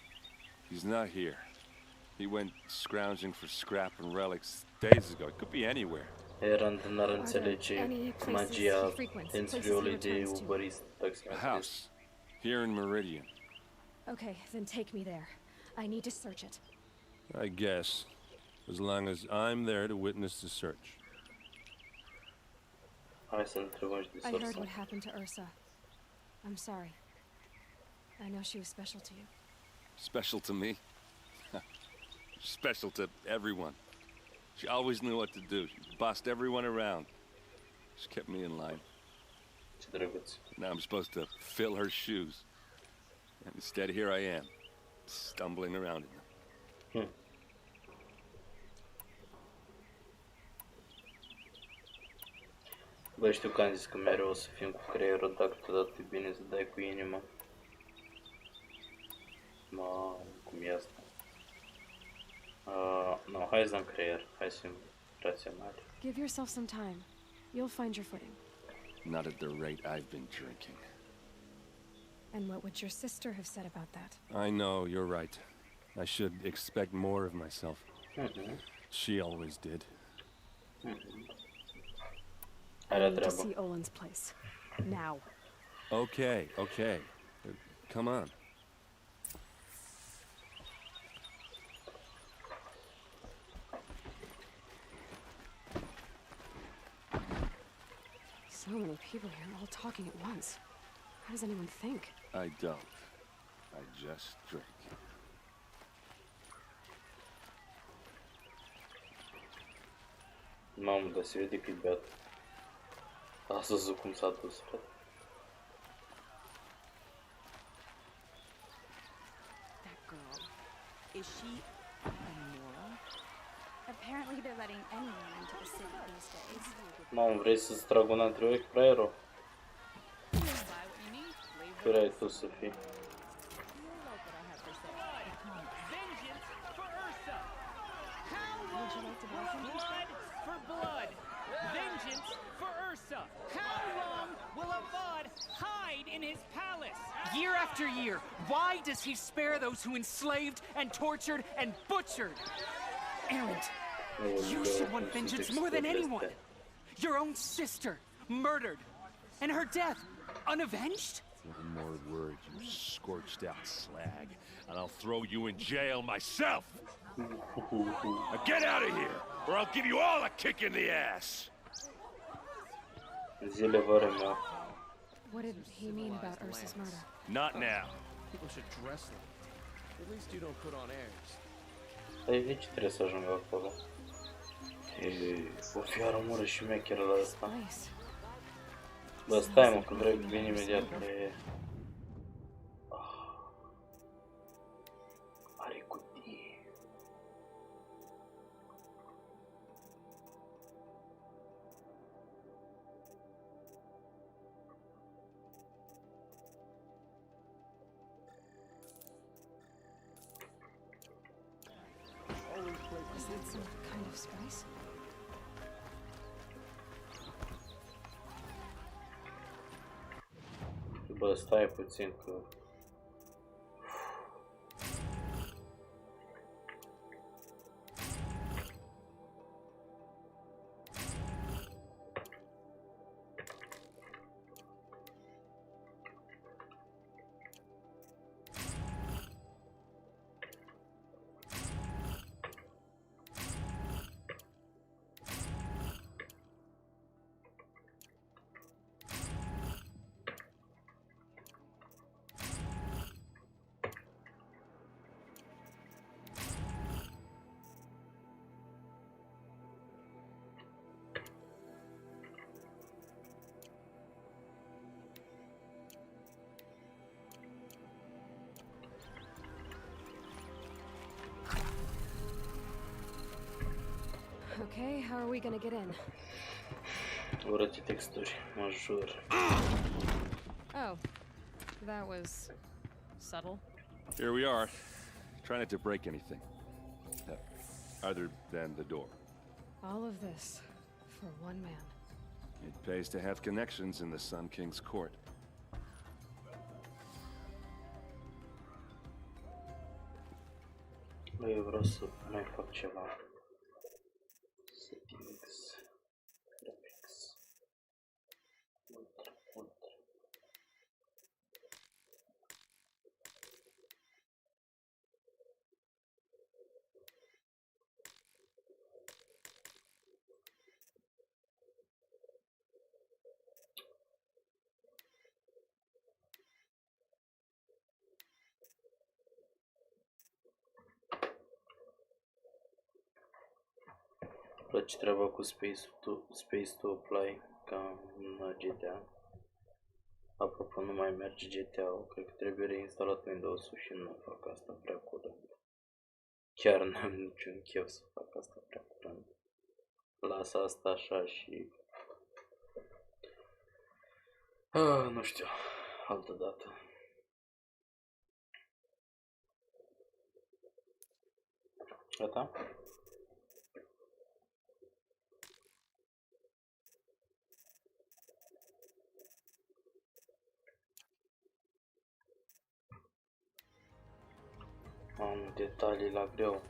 He's not here. He went scrounging for scrap and relics days ago. It could be anywhere. Erend n-ar înțelege magia tensiului de returns to? ubărist. A house. Here in Meridian. Okay, then take me there. I need to search it. I guess. As long as I'm there to witness the search. Hai să întrebăm și de I heard Ursa. what happened to Ursa. I'm sorry. I know she was special to you. Special to me? Special to everyone. She always knew what to do. She bossed everyone around. She kept me in line. Ce drăguț. Now I'm supposed to fill her shoes. And instead, here I am, stumbling around in them. Bă, știu că am zis că mereu o să fim cu creierul, dacă totodată e bine să dai cu inima. Mamă, cum e asta? No, hai să dăm creier, hai să fim raționali. Give yourself some time. You'll find your footing. Not at the rate I've been drinking. And what would your sister have said about that? I know, you're right. I should expect more of myself. She always did. I need to see Olin's place. Now. Okay. Come on. So many people here, all talking at once. How does anyone think? I don't. I just drink. Mamă, dar se vede că-i beat. Ați văzut cum s-a dus, frate. That girl. Is she Armurea? Apparently they're letting anyone into the city these days. Mamă, vrei să-ți trag una între ochi, fraierul? Care ai tu să fii? Blood for blood. Vengeance for Ursa. How long will a Vod hide in his palace? Year after year, why does he spare those who enslaved and tortured and butchered? Erend, you should want vengeance more than anyone. Your own sister, murdered. And her death, unavenged? One more word, you scorched out slag, and I'll throw you in jail myself! Now get out of here, or I'll give you all a kick in the ass! What did he mean about Ursa's murder? Not now. People should dress like it. At least you don't put on airs. Dar de ce trebuie să ajung acolo? O fi armură și mecheră la asta. Bă, stai mă, că vreau că vin imediat pe... Are cutie. Is that some kind of spice? Bă, stai puțin că... Okay, how are we gonna get in? Urăte texturi, mă jur. Oh, that was subtle. Here we are, trying not to break anything. Other than the door. All of this for one man. It pays to have connections in the Sun King's court. Eu vreau să mai fac ceva. Settings. Graphics. Ultra. Faci treaba cu Space to Apply ca în GTA. Apropo, nu mai merge GTA-ul, cred că trebuie reinstalat Windows-ul și nu fac asta prea curând. Chiar n-am niciun chef să fac asta prea curând. Las asta așa și... nu știu, altă dată. Gata? Am detalii la greu.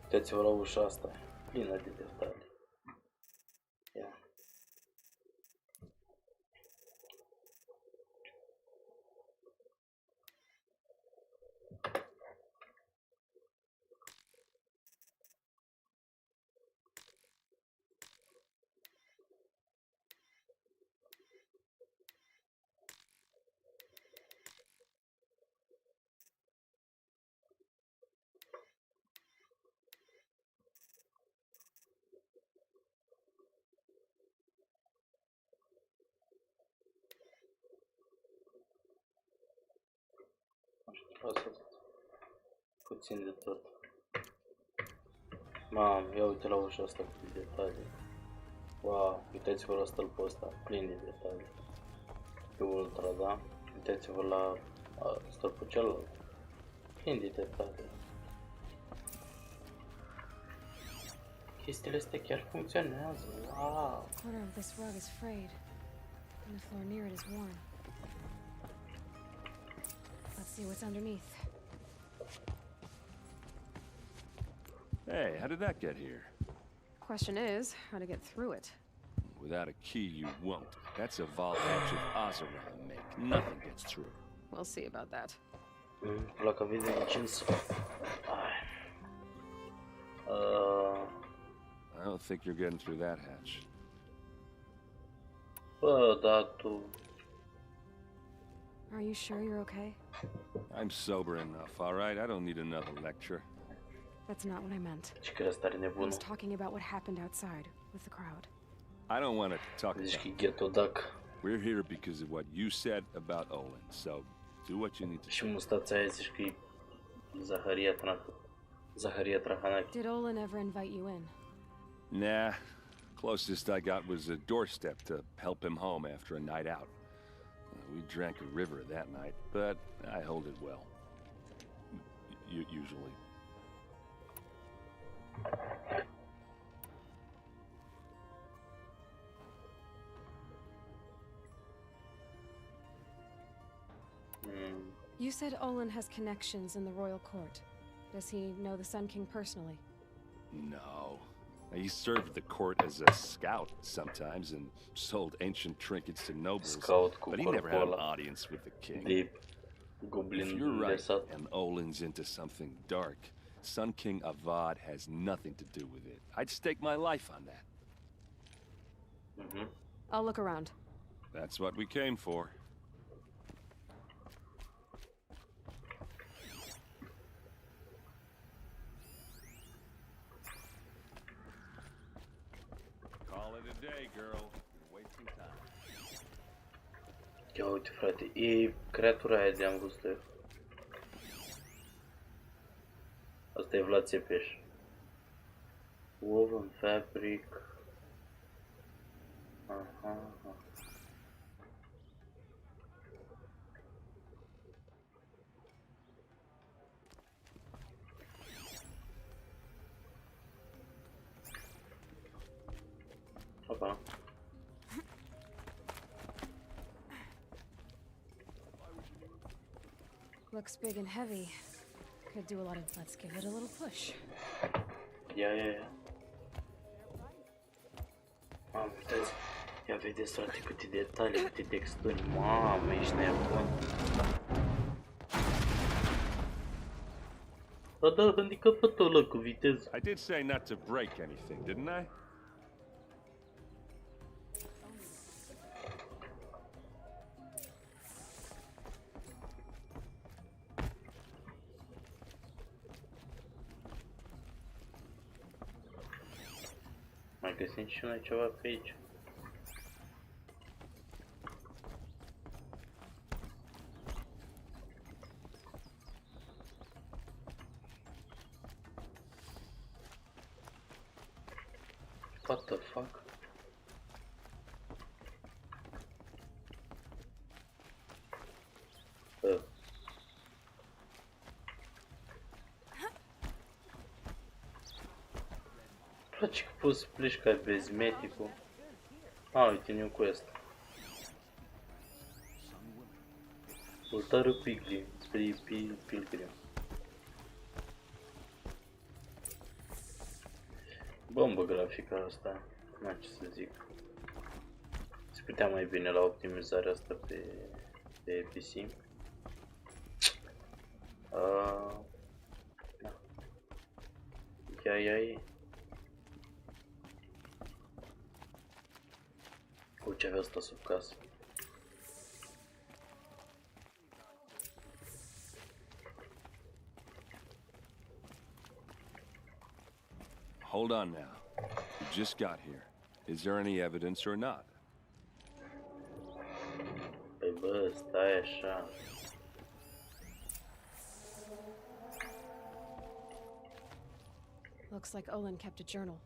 Uitați-vă la ușa asta, plină de detalii. Ia. Asta puțin de tot. Mamă, ia uite la ușa asta cu detalii. Wow, uitați-vă la stâlpul ăsta, plin de detalii. Pe ultra, da? Uitați-vă la stâlpul celălalt, plin de detalii. Chestiile astea chiar funcționează, wow! Corner of this rug is frayed, and the floor near it is worn. Let's see what's underneath. Hey, how did that get here? Question is, how to get through it. Without a key, you won't. That's a vault hatch of Armurea make. Nothing gets through. We'll see about that. Placa video de 5. I don't think you're getting through that hatch. Bă, da, tu... Are you sure you're okay? I'm sober enough, all right? I don't need another lecture. That's not what I meant. Ce că ăsta are I nebună. was talking about what happened outside with the crowd. I don't want to talk Zici about că e ghetto duck. We're here because of what you said about Olin, so do what you need to Și do. mustața aia zici că e Zaharia Trahanaki. Did Olin ever invite you in? Nah, closest I got was a doorstep to help him home after a night out. We drank a river that night, but I hold it well. Usually. You said Olin has connections in the royal court. Does he know the Sun King personally? No. He served the court as a scout sometimes and sold ancient trinkets to nobles, but he never had an audience with the king. If you're right and Olin's into something dark, Sun King Avad has nothing to do with it. I'd stake my life on that. I'll look around. That's what we came for. Call it a day, girl. You're wasting time. Ia uite, frate, e creatura aia de am văzut eu. Asta e Vlad Țepeș. Woven fabric. Aha. Opa. Looks big and heavy. Could do a lot of... Let's give it a little push. Ia. Mamă, uitați. Ia vedeți, frate, câte detalii, câte texturi. Mamă, ești nebun. Da, handicapătul ăla cu viteză. I did say not to break anything, didn't I? găsim și noi ceva pe aici. What the fuck? Place că poți să pleci ca bezmeticul. Uite, new quest. Altarul Pilgrim. Bombă grafica asta, n-am ce să zic. Se putea mai bine la optimizarea asta pe PC. Da. Ia. Cu ce avea asta sub casă? Hold on now. You just got here. Is there any evidence or not? Păi bă, stai așa. Looks like Olin kept a journal.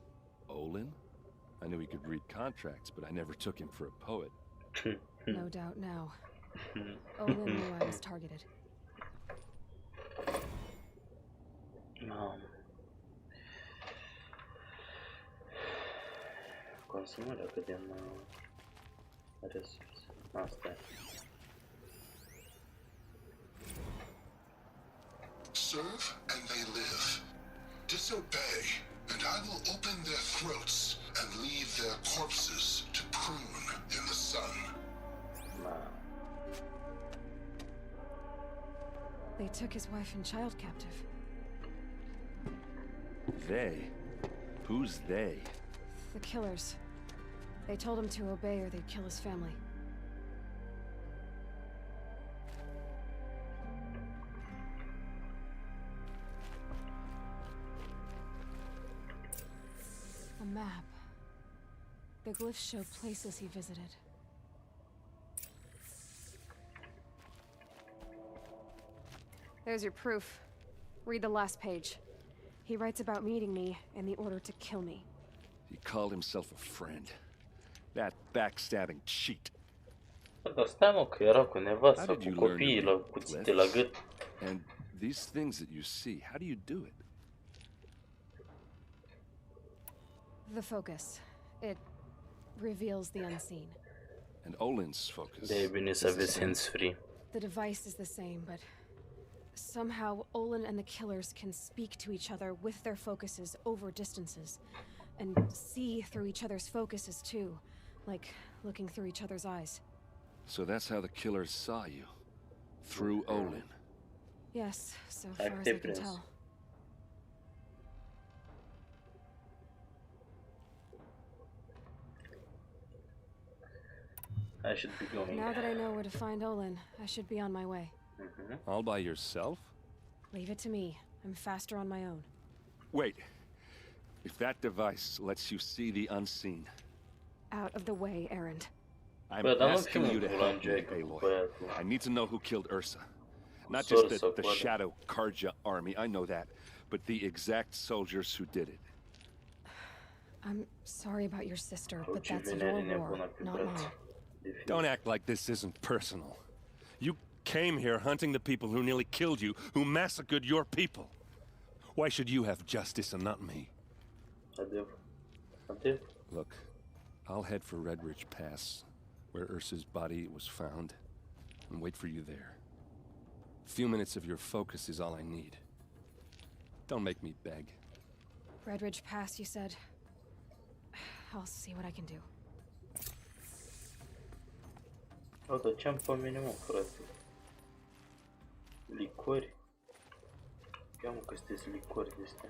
Olin? I knew he could read contracts, but I never took him for a poet. No doubt now. Olin knew I was targeted. Consumarea cât de resurse. Asta e. Serve and they live. Disobey and I will open their throats and leave their corpses to prune in the sun. They took his wife and child captive. They? Who's they? The killers. They told him to obey or they'd kill his family. A map. The glyphs show places he visited. There's your proof. Read the last page. He writes about meeting me and the order to kill me. He called himself a friend. That backstabbing cheat. Dar stai mă că era cu nevasta, cu copiii la cuțite la gât. And these things that you see, how do you do it? The focus. It reveals the unseen. And Olin's focus. De e bine să aveți hands-free. The device is the same, but somehow Olin and the killers can speak to each other with their focuses over distances. And see through each other's focuses too, like looking through each other's eyes. So that's how the killers saw you, through Olin. Yes, so far as I can tell. I should be going. Now that I know where to find Olin, I should be on my way. All by yourself? Leave it to me. I'm faster on my own. Wait. If that device lets you see the unseen... Out of the way, Erend. I'm asking you to help me, Aloy. I need to know who killed Ursa. Not just the Shadow Karja army, I know that, but the exact soldiers who did it. I'm sorry about your sister, but that's your war, not mine. Don't act like this isn't personal. You came here hunting the people who nearly killed you, who massacred your people. Why should you have justice and not me? Look, I'll head for Red Ridge Pass, where Ursa's body was found, and wait for you there. A few minutes of your focus is all I need. Don't make me beg. Red Ridge Pass, you said? I'll see what I can do. Dar ce-am pe mine, mă, frate? Licori? Ia mă că sunteți licori de astea.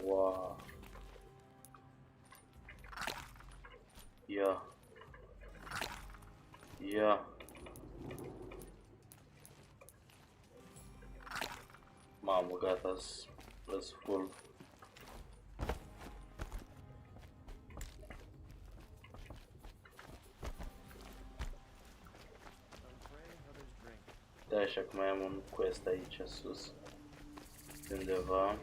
Wow. Ia. Mamă, gata, răs full. Stai așa că mai am un quest aici sus. Undeva.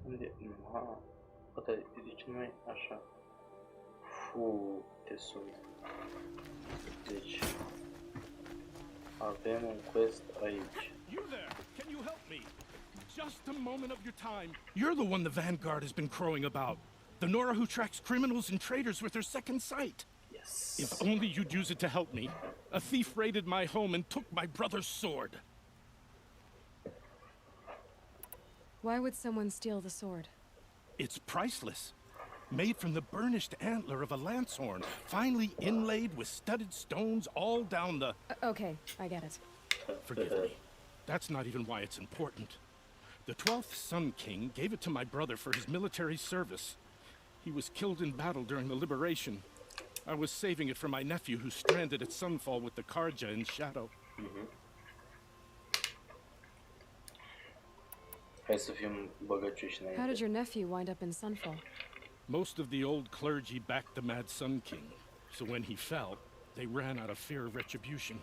Unde? Aha. Poate ridici noi așa. Te sunt. Deci avem un quest aici. You there! Can you help me? Just a moment of your time. You're the one the Vanguard has been crowing about. The Nora who tracks criminals and traitors with her second sight. Yes. If only you'd use it to help me. A thief raided my home and took my brother's sword. Why would someone steal the sword? It's priceless. Made from the burnished antler of a lancehorn, finely inlaid with studded stones all down the... Okay, I get it. Forgive me. That's not even why it's important. The 12th Sun King gave it to my brother for his military service. He was killed in battle during the liberation. I was saving it for my nephew who's stranded at Sunfall with the Karja in Shadow. Hai să fim băgăcioși înainte. How did your nephew wind up in Sunfall? Most of the old clergy backed the Mad Sun King, so when he fell, they ran out of fear of retribution.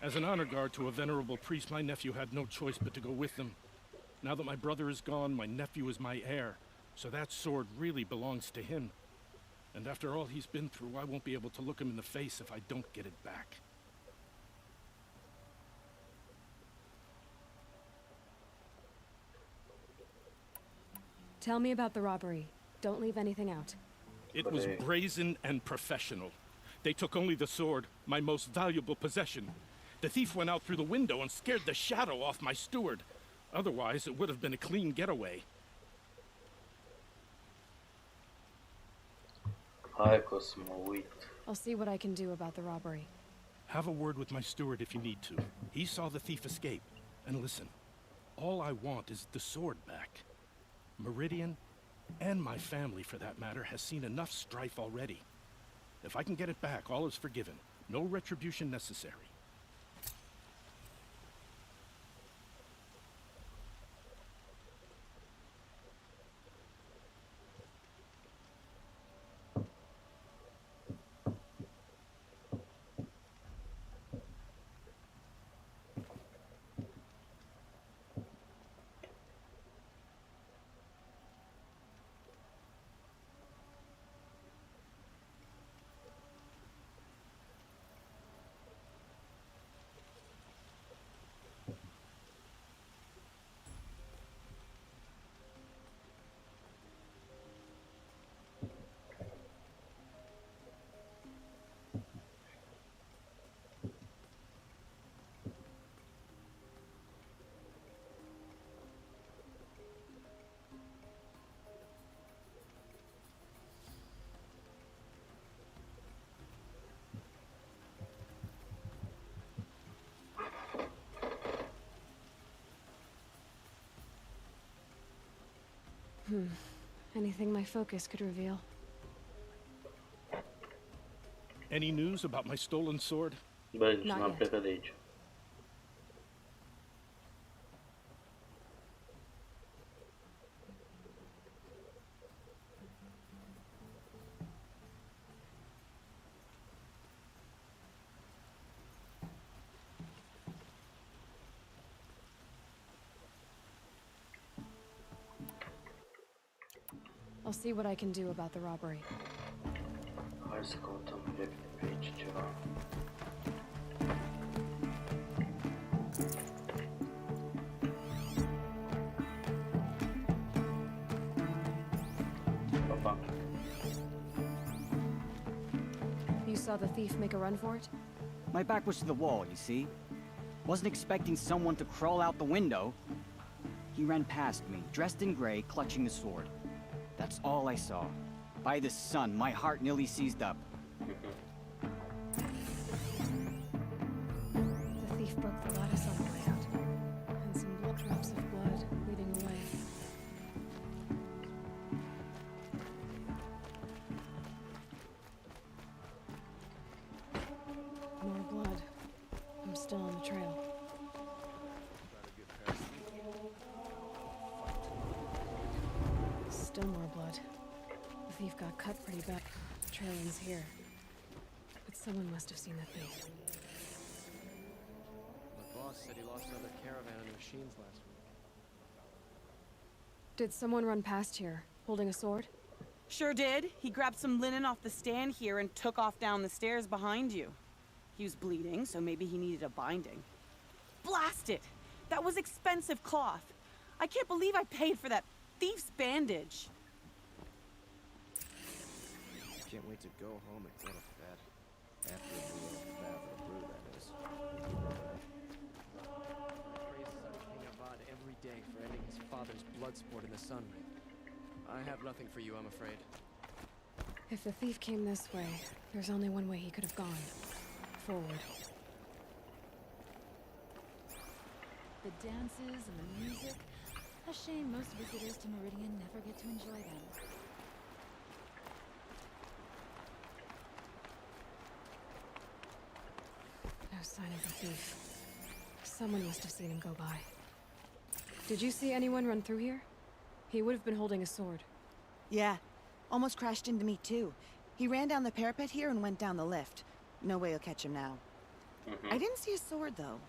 As an honor guard to a venerable priest, my nephew had no choice but to go with them. Now that my brother is gone, my nephew is my heir, so that sword really belongs to him. And after all he's been through, I won't be able to look him in the face if I don't get it back. Tell me about the robbery. Don't leave anything out. It was brazen and professional. They took only the sword, my most valuable possession. The thief went out through the window and scared the shadow off my steward. Otherwise, it would have been a clean getaway. I'll see what I can do about the robbery. Have a word with my steward if you need to. He saw the thief escape. And listen, all I want is the sword back. Meridian, and my family for that matter, has seen enough strife already. If I can get it back, all is forgiven. No retribution necessary. Anything my focus could reveal. Any news about my stolen sword? Bă, n-am plecat de aici. I'll see what I can do about the robbery. Hai să căutăm repede pe aici ceva. Papa. You saw the thief make a run for it? My back was to the wall, you see? Wasn't expecting someone to crawl out the window. He ran past me, dressed in gray, clutching the sword. That's all I saw. By the sun, my heart nearly seized up. The thief broke the lattice on the way out, and some drops of blood leading away. More blood. I'm still on the trail. Still more blood. cut pretty bad. Trail ends here. But someone must have seen the thief. My boss said he lost another caravan of machines last week. Did someone run past here, holding a sword? Sure did. He grabbed some linen off the stand here and took off down the stairs behind you. He was bleeding, so maybe he needed a binding. Blast it! That was expensive cloth. I can't believe I paid for that thief's bandage. Can't wait to go home and get a bed. After a meal, bath or brew, that is. I praise Sun King Avad every day for ending his father's blood sport in the sun ring. I have nothing for you, I'm afraid. If the thief came this way, there's only one way he could have gone. Forward. The dances and the music. A shame most visitors to Meridian never get to enjoy them. No sign of the thief. Someone must have seen him go by. Did you see anyone run through here? He would have been holding a sword. Yeah. Almost crashed into me, too. He ran down the parapet here and went down the lift. No way you'll catch him now. I didn't see a sword, though.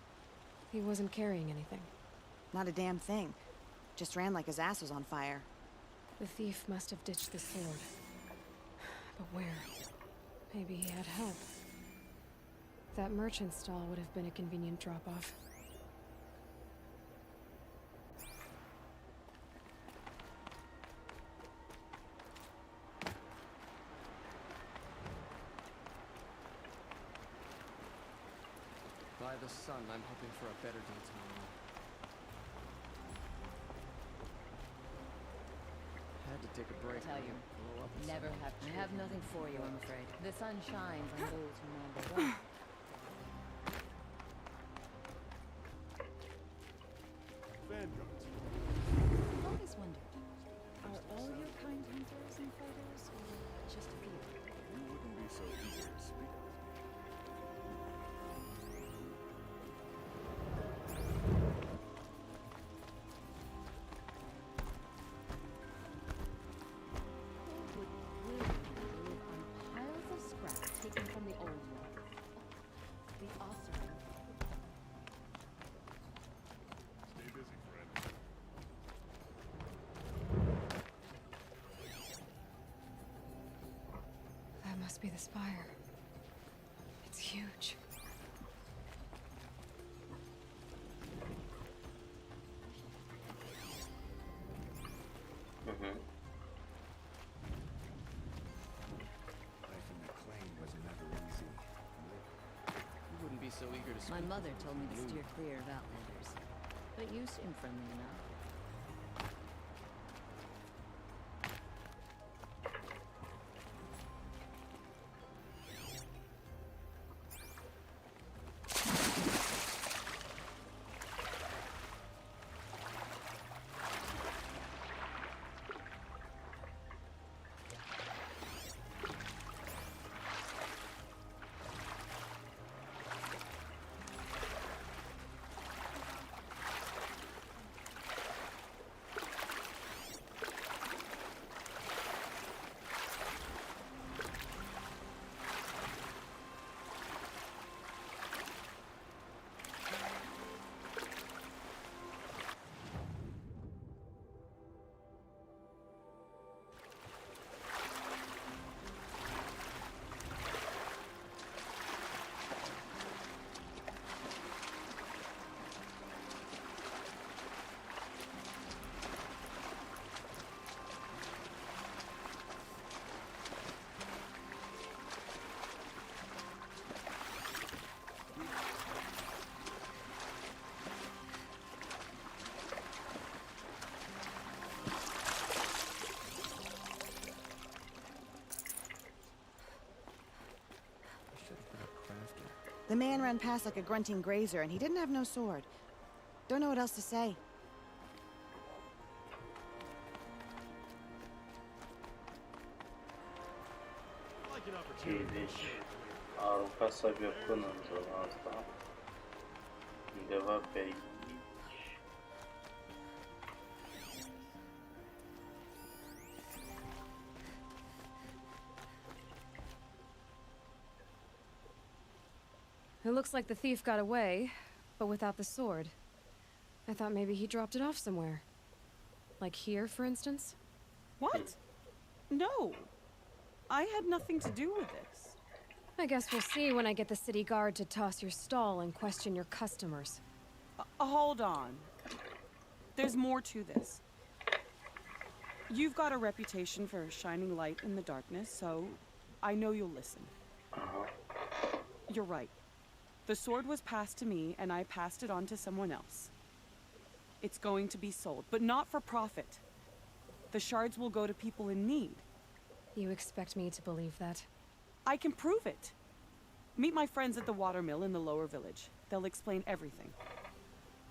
He wasn't carrying anything. Not a damn thing. Just ran like his ass was on fire. The thief must have ditched the sword. But where? Maybe he had help. That merchant stall would have been a convenient drop-off. By the sun, I'm hoping for a better day tomorrow. Had to take a break. Tell you, Blow up never have. I have nothing for you, I'm afraid. The sun shines on those who know the way. Vanguards. I've always wondered, are all your kind hunters and fighters, or just a few? You wouldn't be so eager to speak with me. Piles of scrap taken from the old ones. The offering. Stay busy, friend. That must be the spire. It's huge. Life in the claim was never easy. You wouldn't be so eager to speak. My mother told me to with steer clear of outlanders. But you seem friendly enough. The man ran past like a grunting grazer, and he didn't have no sword. Don't know what else to say. Deci, a aruncat sabia până în zona asta. Undeva pe aici. It looks like the thief got away, but without the sword. I thought maybe he dropped it off somewhere. Like here, for instance? What? No. I had nothing to do with this. I guess we'll see when I get the city guard to toss your stall and question your customers. Hold on. There's more to this. You've got a reputation for shining light in the darkness, so I know you'll listen. You're right. The sword was passed to me, and I passed it on to someone else. It's going to be sold, but not for profit. The shards will go to people in need. You expect me to believe that? I can prove it. Meet my friends at the watermill in the lower village. They'll explain everything.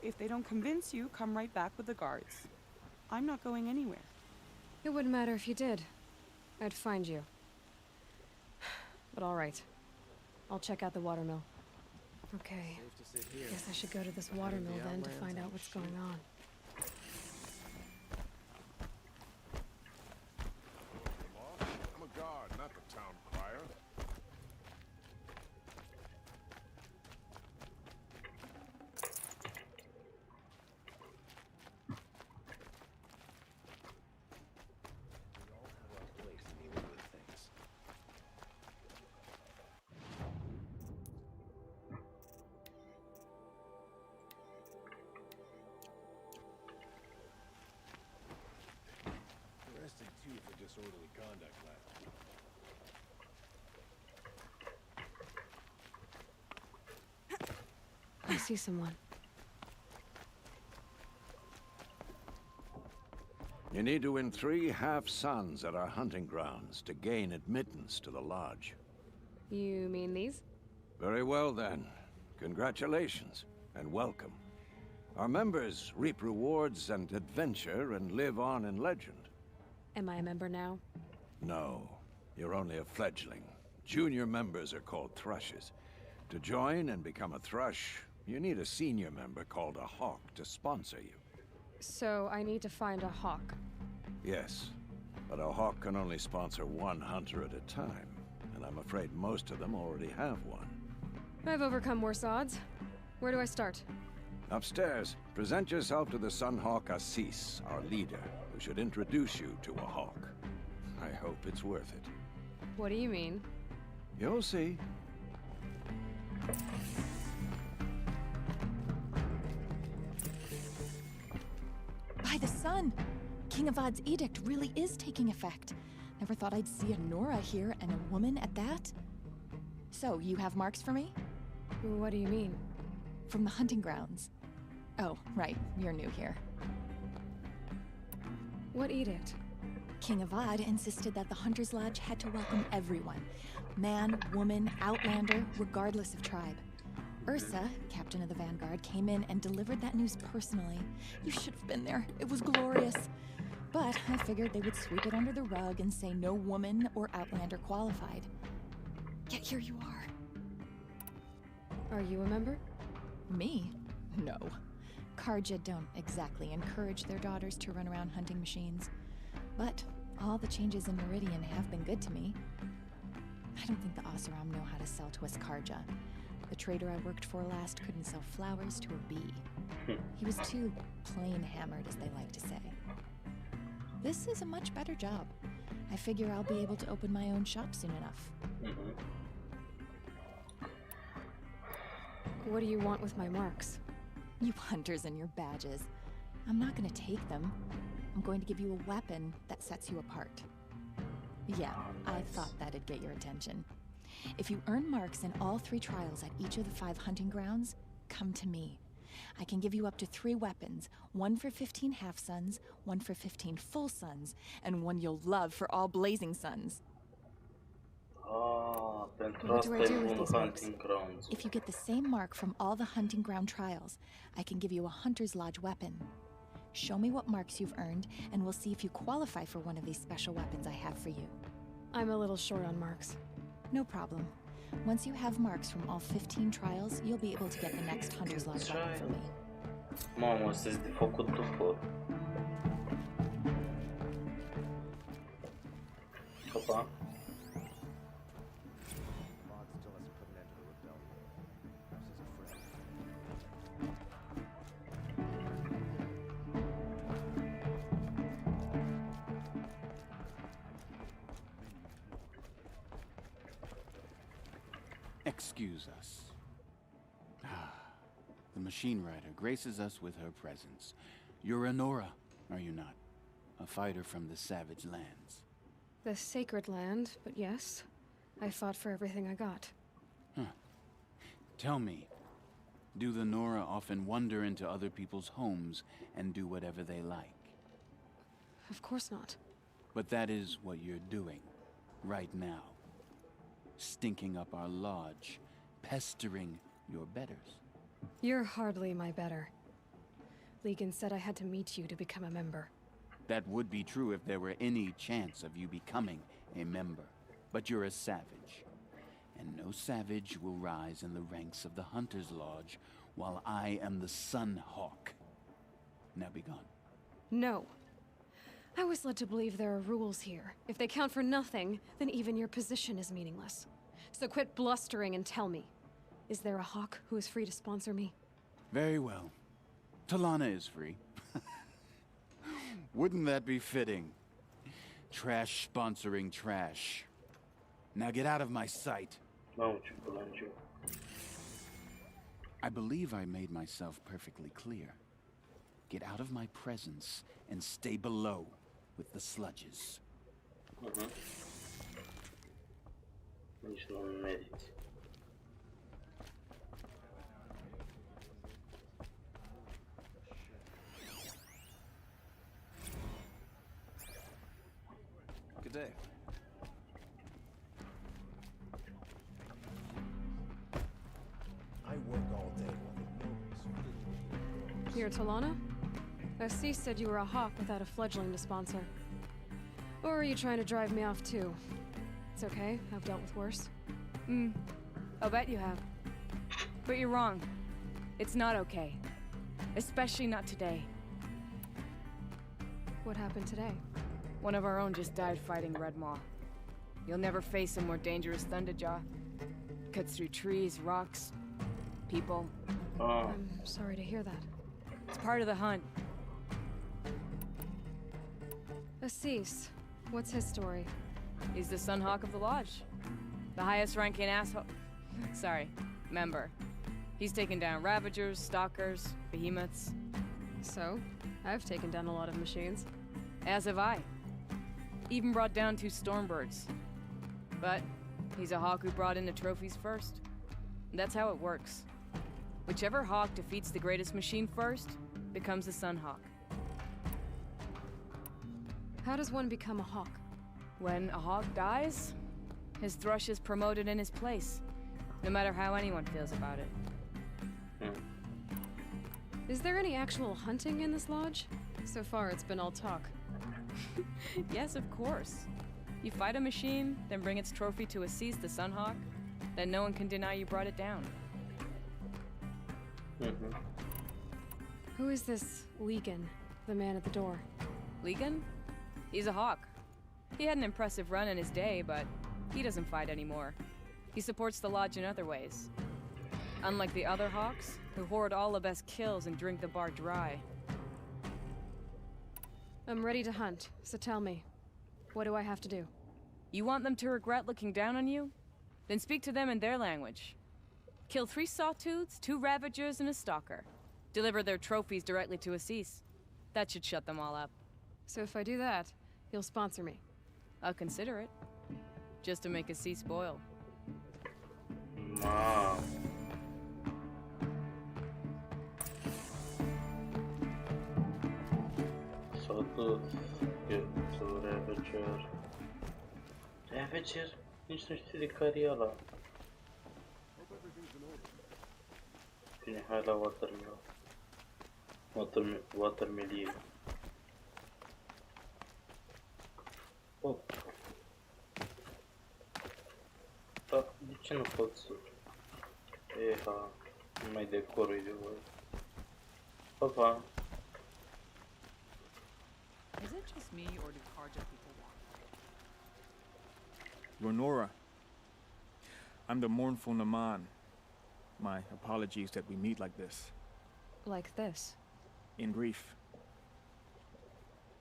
If they don't convince you, come right back with the guards. I'm not going anywhere. It wouldn't matter if you did. I'd find you. But all right. I'll check out the watermill. Okay. Guess I should go to this watermill then to find out what's going on. I'm a guard, not the town crier. Arrested two for disorderly conduct last week. I see someone. You need to win 3 half-suns at our hunting grounds to gain admittance to the lodge. You mean these? Very well then. Congratulations, and welcome. Our members reap rewards and adventure and live on in legend. Am I a member now? No, you're only a fledgling. Junior members are called thrushes. To join and become a thrush, you need a senior member called a hawk to sponsor you. So I need to find a hawk. Yes, but a hawk can only sponsor 1 hunter at a time, and I'm afraid most of them already have one. I've overcome worse odds. Where do I start? Upstairs, present yourself to the Sunhawk Assis, our leader, who should introduce you to a hawk. I hope it's worth it. What do you mean? You'll see. By the sun! King Avad's edict really is taking effect. Never thought I'd see a Nora here, and a woman at that. So, you have marks for me? What do you mean? From the hunting grounds. Oh, right, you're new here. What edict? King Avad insisted that the Hunter's Lodge had to welcome everyone. Man, woman, outlander, regardless of tribe. Ursa, captain of the Vanguard, came in and delivered that news personally. You should have been there. It was glorious. But I figured they would sweep it under the rug and say no woman or outlander qualified. Yet here you are. Are you a member? Me? No. Karja don't exactly encourage their daughters to run around hunting machines. But all the changes in Meridian have been good to me. I don't think the Oseram know how to sell to us Karja. The trader I worked for last couldn't sell flowers to a bee. He was too plain-hammered, as they like to say. This is a much better job. I figure I'll be able to open my own shop soon enough. What do you want with my marks? You hunters and your badges. I'm not gonna take them. I'm going to give you a weapon that sets you apart. Yeah, I thought that'd get your attention. If you earn marks in all 3 trials at each of the 5 hunting grounds, come to me. I can give you up to 3 weapons, 1 for 15 half-suns, 1 for 15 full suns, and 1 you'll love for all blazing suns. What do I do with these marks? If you get the same mark from all the hunting ground trials, I can give you a Hunter's Lodge weapon. Show me what marks you've earned, and we'll see if you qualify for one of these special weapons I have for you. I'm a little short on marks. No problem. Once you have marks from all 15 trials, you'll be able to get the next Hunter's Lodge weapon from me. Mamă, ăsta-s de făcut după. Opa. Excuse us. The machine rider graces us with her presence. You're a Nora, are you not? A fighter from the savage lands. The sacred land, but yes. I fought for everything I got. Huh. Tell me, do the Nora often wander into other people's homes and do whatever they like? Of course not. But that is what you're doing, right now. Stinking up our lodge, pestering your betters. You're hardly my better. Legan said I had to meet you to become a member. That would be true if there were any chance of you becoming a member. But you're a savage. And no savage will rise in the ranks of the Hunter's Lodge while I am the Sun Hawk. Now be gone. No. I was led to believe there are rules here. If they count for nothing, then even your position is meaningless. So quit blustering and tell me. Is there a hawk who is free to sponsor me? Very well. Talana is free. Wouldn't that be fitting? Trash sponsoring trash. Now get out of my sight. I believe I made myself perfectly clear. Get out of my presence and stay below with the sludges. Nici nu meriți. Good day. I work all day while the nobles. Here, Talana? Assis said you were a hawk without a fledgling to sponsor. Or are you trying to drive me off too? It's okay, I've dealt with worse. I'll bet you have. But you're wrong. It's not okay. Especially not today. What happened today? One of our own just died fighting Red Maw. You'll never face a more dangerous Thunderjaw. Cuts through trees, rocks, people. I'm sorry to hear that. It's part of the hunt. Assis, what's his story? He's the Sunhawk of the Lodge. The highest ranking asshole... Sorry, member. He's taken down Ravagers, Stalkers, Behemoths. So, I've taken down a lot of machines. As have I. Even brought down 2 Stormbirds. But he's a hawk who brought in the trophies first. That's how it works. Whichever hawk defeats the greatest machine first becomes the Sunhawk. How does one become a hawk? When a hawk dies, his thrush is promoted in his place, no matter how anyone feels about it. Is there any actual hunting in this lodge? So far, it's been all talk. Yes, of course. You fight a machine, then bring its trophy to Assis the Sunhawk, then no one can deny you brought it down. Who is this Legan, the man at the door? Legan? He's a hawk. He had an impressive run in his day, but he doesn't fight anymore. He supports the lodge in other ways. Unlike the other hawks, who hoard all the best kills and drink the bar dry. I'm ready to hunt, so tell me, what do I have to do? You want them to regret looking down on you? Then speak to them in their language. Kill 3 Sawtooths, 2 Ravagers, and a Stalker. Deliver their trophies directly to Assis. That should shut them all up. So if I do that, you'll sponsor me? I'll consider it. Just to make Assis boil. Mom. Sawtooth, get to Ravager. Ravager? Nici nu știu de care e ăla. Bine, hai la Watermelon. Oh. Da, de ce nu pot să... Eha, nu mai decorul de voi. Pa. Is it just me, or do Karja people walk? Lenora, I'm the mournful Naman. My apologies that we meet like this. Like this? In grief.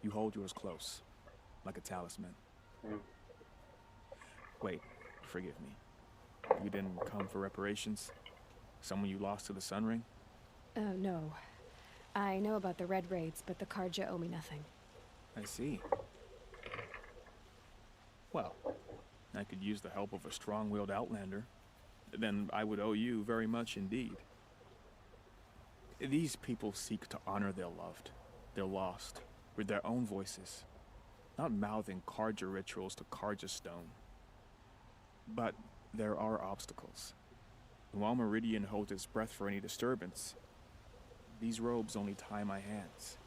You hold yours close, like a talisman. Wait, forgive me. You didn't come for reparations? Someone you lost to the Sun Ring? No. I know about the Red Raids, but the Karja owe me nothing. I see. Well, I could use the help of a strong-willed outlander. Then I would owe you very much indeed. These people seek to honor their loved, their lost, with their own voices, not mouthing Karja rituals to Karja stone. But there are obstacles. And while Meridian holds its breath for any disturbance, these robes only tie my hands.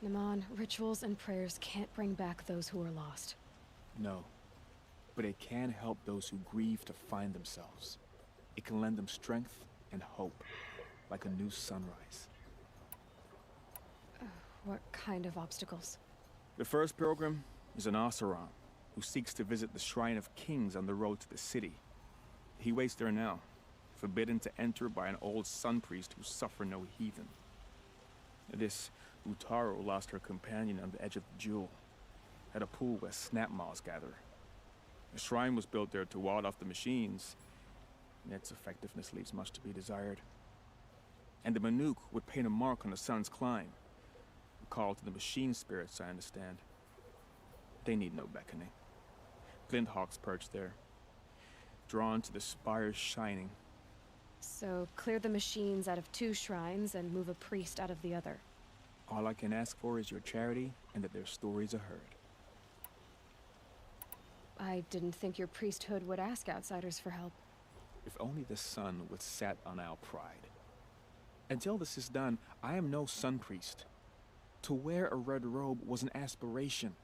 Naman, rituals and prayers can't bring back those who are lost. No, but it can help those who grieve to find themselves. It can lend them strength and hope, like a new sunrise. What kind of obstacles? The first pilgrim is an Oseram, who seeks to visit the Shrine of Kings on the road to the city. He waits there now, forbidden to enter by an old sun priest who suffer no heathen. This Utaro lost her companion on the edge of the Jewel, at a pool where snap moths gather. The shrine was built there to ward off the machines, and its effectiveness leaves much to be desired. And the Manuk would paint a mark on the sun's climb, a call to the machine spirits, I understand. They need no beckoning. Glint hawks perch there, drawn to the spires shining. So, clear the machines out of 2 shrines and move a priest out of the other. All I can ask for is your charity and that their stories are heard. I didn't think your priesthood would ask outsiders for help. If only the sun would set on our pride. Until this is done, I am no sun priest. To wear a red robe was an aspiration.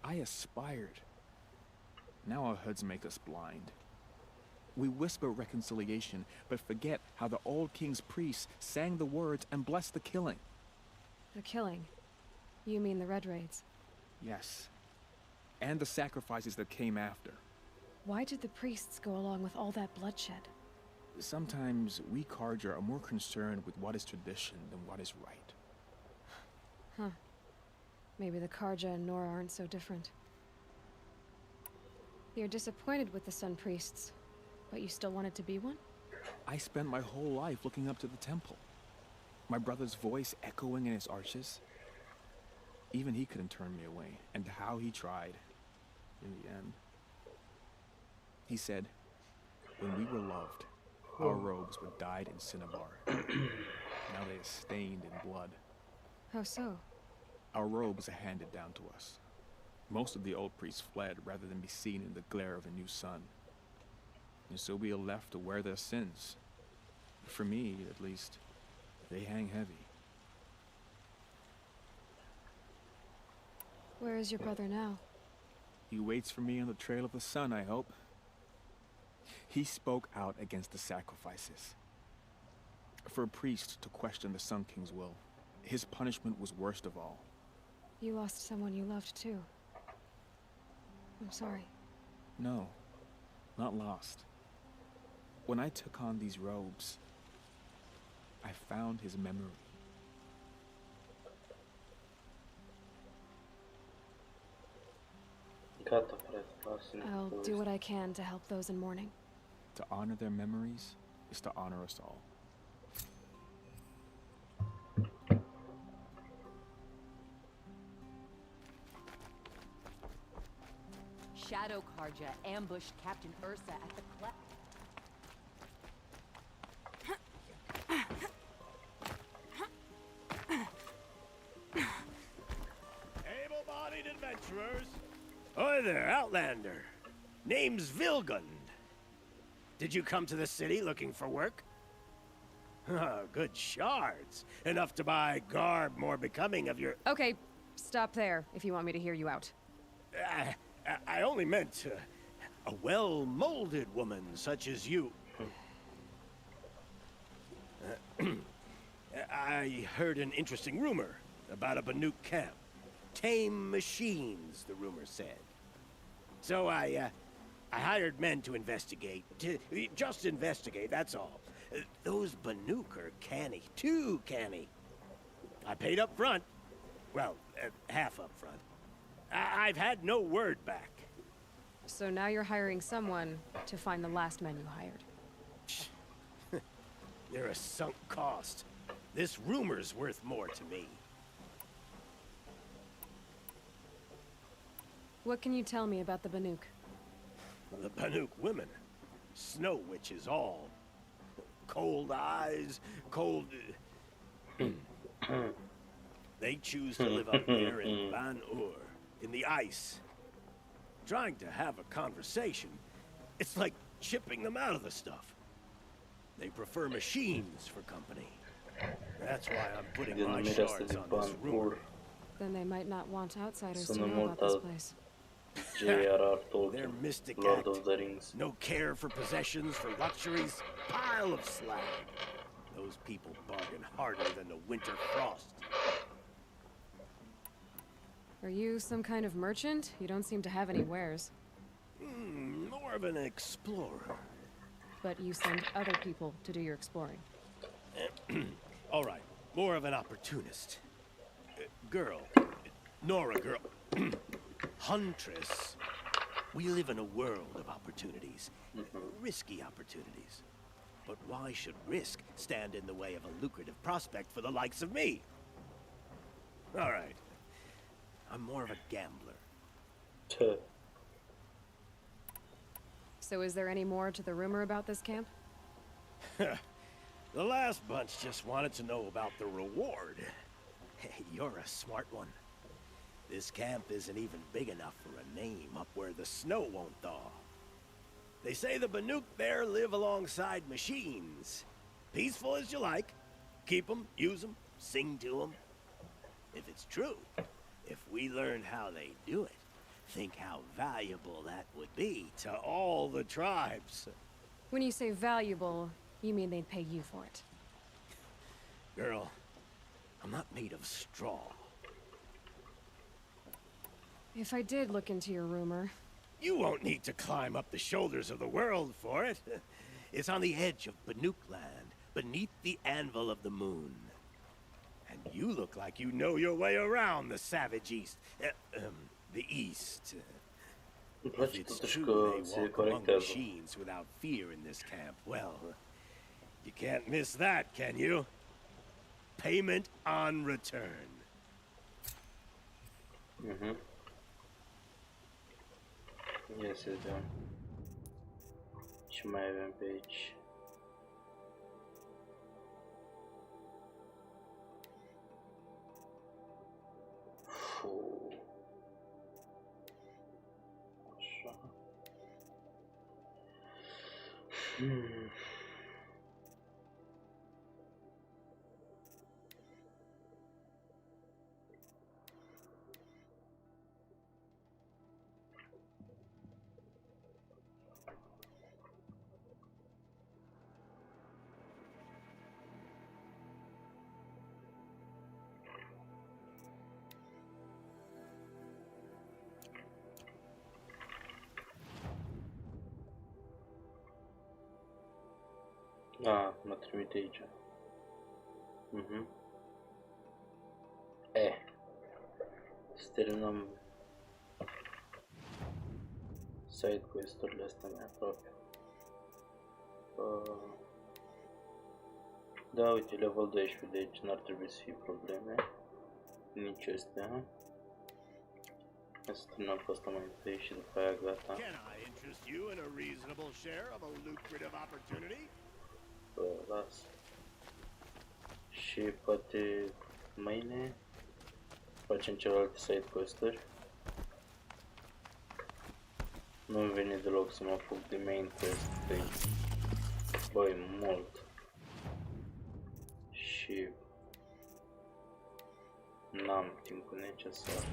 I aspired. Now our hoods make us blind. We whisper reconciliation, but forget how the old king's priests sang the words and blessed the killing. The killing? You mean the Red Raids? Yes. And the sacrifices that came after. Why did the priests go along with all that bloodshed? Sometimes we Karja are more concerned with what is tradition than what is right. Huh. Maybe the Karja and Nora aren't so different. You're disappointed with the Sun Priests, but you still wanted to be one? I spent my whole life looking up to the temple. My brother's voice echoing in its arches. Even he couldn't turn me away, and how he tried, in the end. He said, when we were loved, our robes were dyed in cinnabar. Now they are stained in blood. How so? Our robes are handed down to us. Most of the old priests fled rather than be seen in the glare of a new sun. And so we are left to wear their sins. For me, at least, they hang heavy. Where is your brother now? He waits for me on the trail of the sun, I hope. He spoke out against the sacrifices. For a priest to question the Sun King's will, his punishment was worst of all. You lost someone you loved too. I'm sorry. No, not lost. When I took on these robes, I found his memory. I'll do what I can to help those in mourning. To honor their memories is to honor us all. Shadow Karja ambushed Captain Ursa at the cleft. Able-bodied adventurers. Hi there, Outlander. Name's Vilgund. Did you come to the city looking for work? Good shards. Enough to buy garb more becoming of your... Okay, stop there if you want me to hear you out. I only meant a well-molded woman such as you. I heard an interesting rumor about a Banuk camp. Tame machines, the rumor said. So I hired men to investigate. Just investigate, that's all. Those Banuk are canny, too canny. I paid up front. Well, half up front. I've had no word back. So now you're hiring someone to find the last men you hired. They're a sunk cost. This rumor's worth more to me. What can you tell me about the Banuk? The Banuk women. Snow witches all. Cold eyes, cold... They choose to live up there in Ban-Ur, in the ice. Trying to have a conversation, it's like chipping them out of the stuff. They prefer machines for company. That's why I'm putting my shards on this rumor. Then they might not want outsiders to know about this place. Their mystic act. No care for possessions, for luxuries. Pile of slag. Those people bargain harder than the winter frost. Are you some kind of merchant? You don't seem to have any wares. More of an explorer. But you send other people to do your exploring. All right, more of an opportunist. Girl. Nora girl. Huntress. We live in a world of opportunities. Risky opportunities. But why should risk stand in the way of a lucrative prospect for the likes of me? All right. I'm more of a gambler. So is there any more to the rumor about this camp? The last bunch just wanted to know about the reward. Hey, you're a smart one. This camp isn't even big enough for a name up where the snow won't thaw. They say the Banuk there live alongside machines. Peaceful as you like. Keep them, use them, sing to them. If it's true, if we learned how they do it, think how valuable that would be to all the tribes. When you say valuable, you mean they'd pay you for it. Girl, I'm not made of straw. If I did look into your rumor... You won't need to climb up the shoulders of the world for it. It's on the edge of Banuk land, beneath the anvil of the moon. And you look like you know your way around the savage east. The east. If it's true they walk among machines without fear in this camp, well, you can't miss that, can you? Payment on return. Ia să vedem ce mai avem pe aici. Așa. A, mă trimite aici. Să terminăm side quest-urile astea mai aproape. Da, uite, level 12, deci n-ar trebui să fie probleme. Nici astea. Hai să terminăm pe asta mai întâi și după aia gata. Las. Și poate mâine facem celelalte side quest-uri. Nu-mi vine deloc să mă apuc de main quest, băi, mult. Și n-am timpul necesar.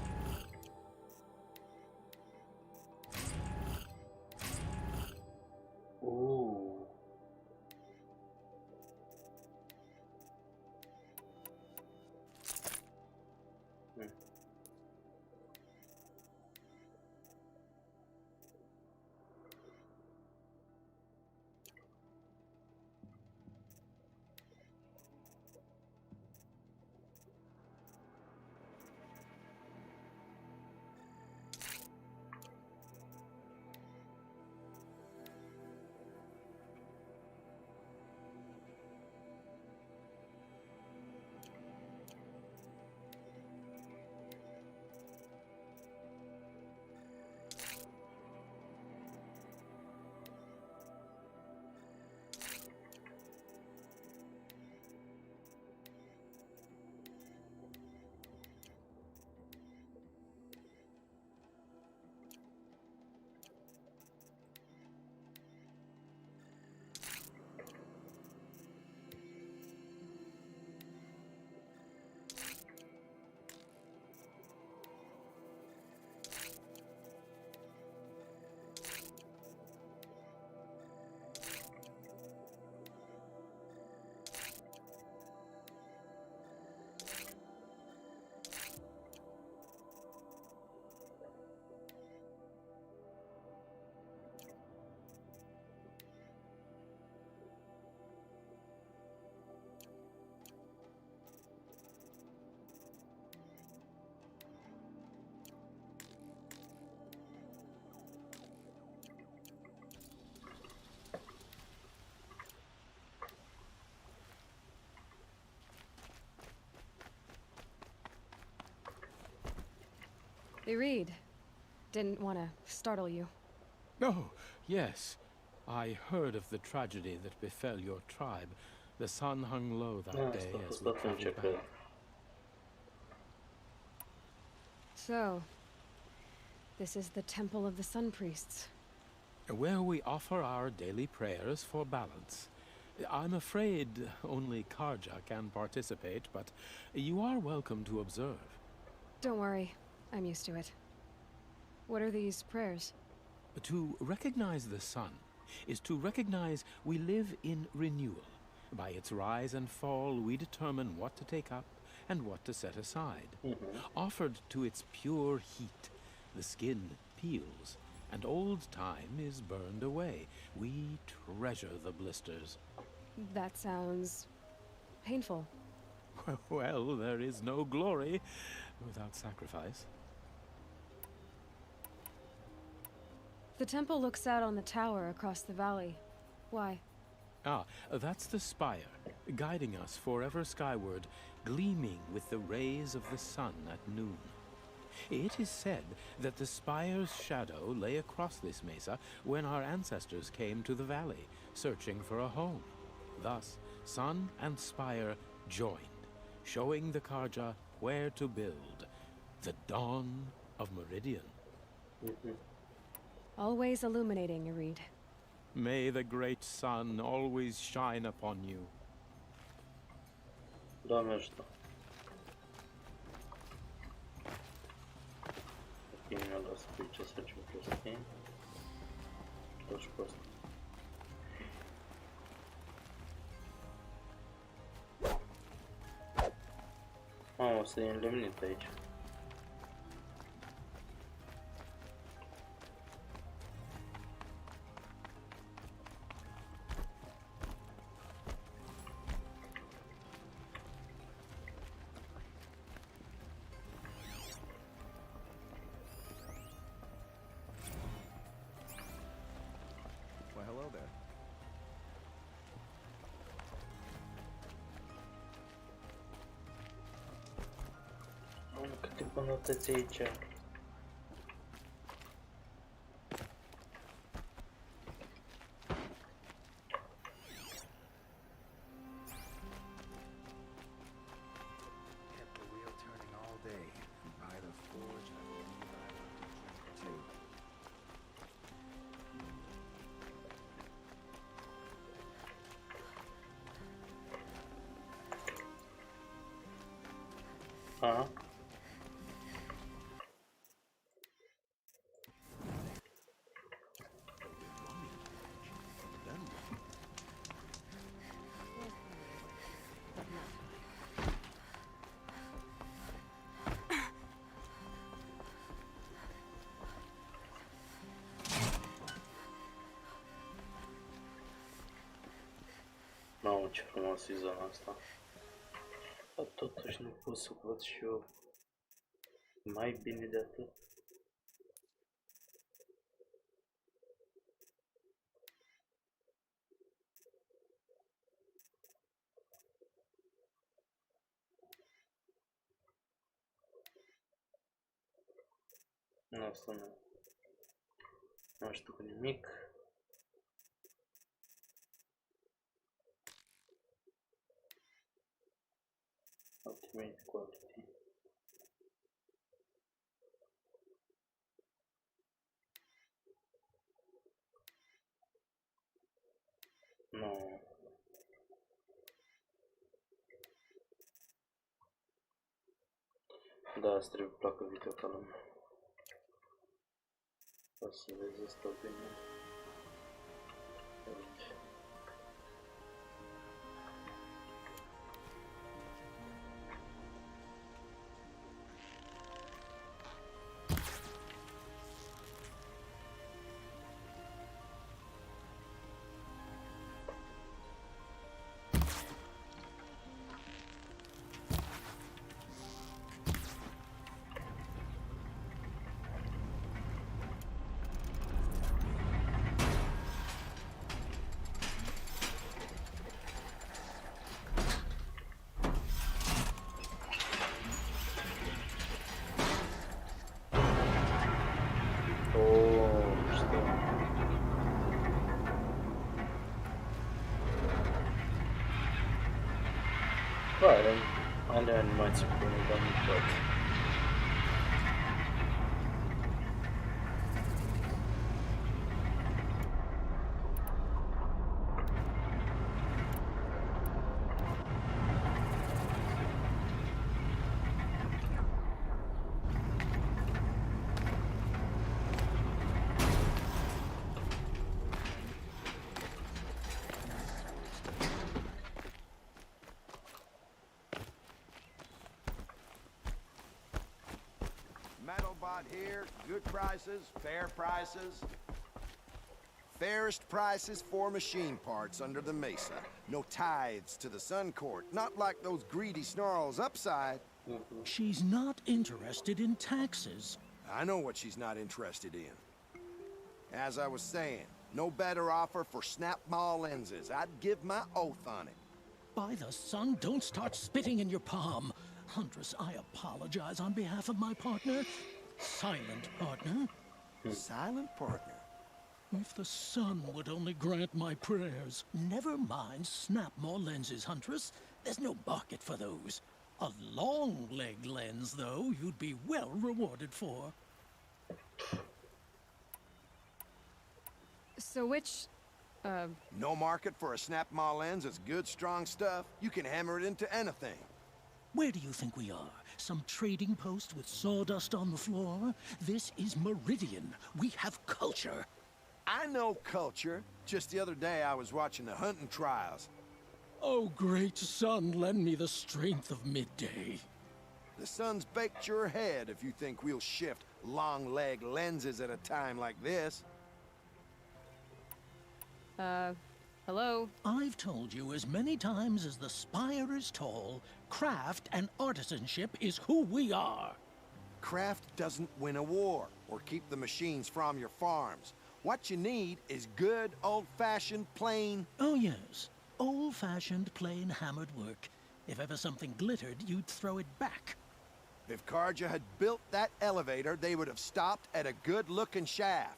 They read. Didn't want to startle you. Oh, yes. I heard of the tragedy that befell your tribe. The sun hung low that day as we traveled back. So, this is the Temple of the Sun Priests. Where we offer our daily prayers for balance. I'm afraid only Karja can participate, but you are welcome to observe. Don't worry, I'm used to it. What are these prayers? To recognize the sun is to recognize we live in renewal. By its rise and fall, we determine what to take up and what to set aside. Offered to its pure heat, the skin peels, and old time is burned away. We treasure the blisters. That sounds painful. Well, there is no glory without sacrifice. The temple looks out on the tower across the valley. Why? Ah, that's the spire, guiding us forever skyward, gleaming with the rays of the sun at noon. It is said that the spire's shadow lay across this mesa when our ancestors came to the valley, searching for a home. Thus, sun and spire joined, showing the Karja where to build. The dawn of Meridian. Always illuminating, Irid. May the great sun always shine upon you. Doamne ajută. Ok, mi-a dat să ce să facem chestii. Tot și pe asta. O să e înlemnit aici. Well, hello there. Câte bunătăți aici. Kept the wheel turning all day. And by the forge, I believe I want to drink too. Aha. Mamă, ce frumos e zona asta. Dar totuși nu pot să văd și eu mai bine de atât. Nu, asta nu. Nu știu cu nimic. Ultimate quality. Nu. Da, asta trebuie placă video ca lumea. O să vezi asta bine. Uite. Alea animații bune, dar nu toate. Metal bot here, good prices, fair prices. Fairest prices for machine parts under the mesa. No tithes to the Sun Court, not like those greedy snarls upside. She's not interested in taxes. I know what she's not interested in. As I was saying, no better offer for snap maw lenses. I'd give my oath on it. By the sun, don't start spitting in your palm. Huntress, I apologize on behalf of my partner. Silent partner. Silent partner? If the sun would only grant my prayers. Never mind snap maw lenses, Huntress. There's no market for those. A long leg lens, though, you'd be well rewarded for. So which, No market for a snap maw lens is good, strong stuff. You can hammer it into anything. Where do you think we are? Some trading post with sawdust on the floor? This is Meridian. We have culture. I know culture. Just the other day I was watching the hunting trials. Oh, great sun, lend me the strength of midday. The sun's baked your head if you think we'll shift long leg lenses at a time like this. Hello? I've told you as many times as the spire is tall, craft and artisanship is who we are. Craft doesn't win a war or keep the machines from your farms. What you need is good, old-fashioned, plain... Oh, yes. Old-fashioned, plain hammered work. If ever something glittered, you'd throw it back. If Karja had built that elevator, they would have stopped at a good-looking shaft.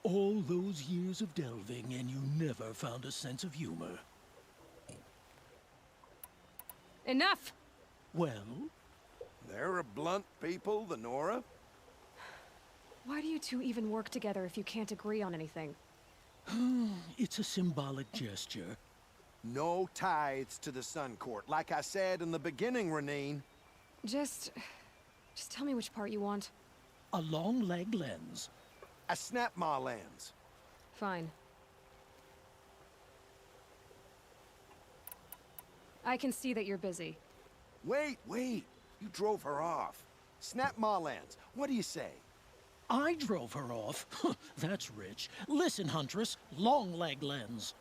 All those years of delving, and you never found a sense of humor. Enough! Well? They're a blunt people, the Nora. Why do you two even work together if you can't agree on anything? It's a symbolic gesture. No tithes to the Sun Court. Like I said in the beginning, Renine. Just tell me which part you want. A long leg lens. A snap maw lens. Fine. I can see that you're busy. Wait. You drove her off. Snap maw lens. What do you say? I drove her off? That's rich. Listen, Huntress. Long leg lens.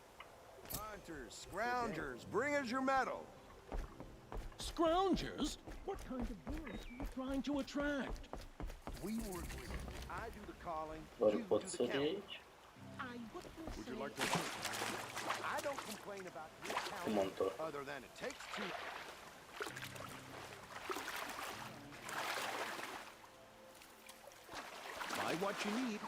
Hunters, scroungers, bring us your metal. Scroungers? What kind of birds are you trying to attract? We work with them. I do the calling, Doar you pot do să the counting. ridici. Would you like to? I don't complain about your Cum am tot. other than it takes two. Buy what you need.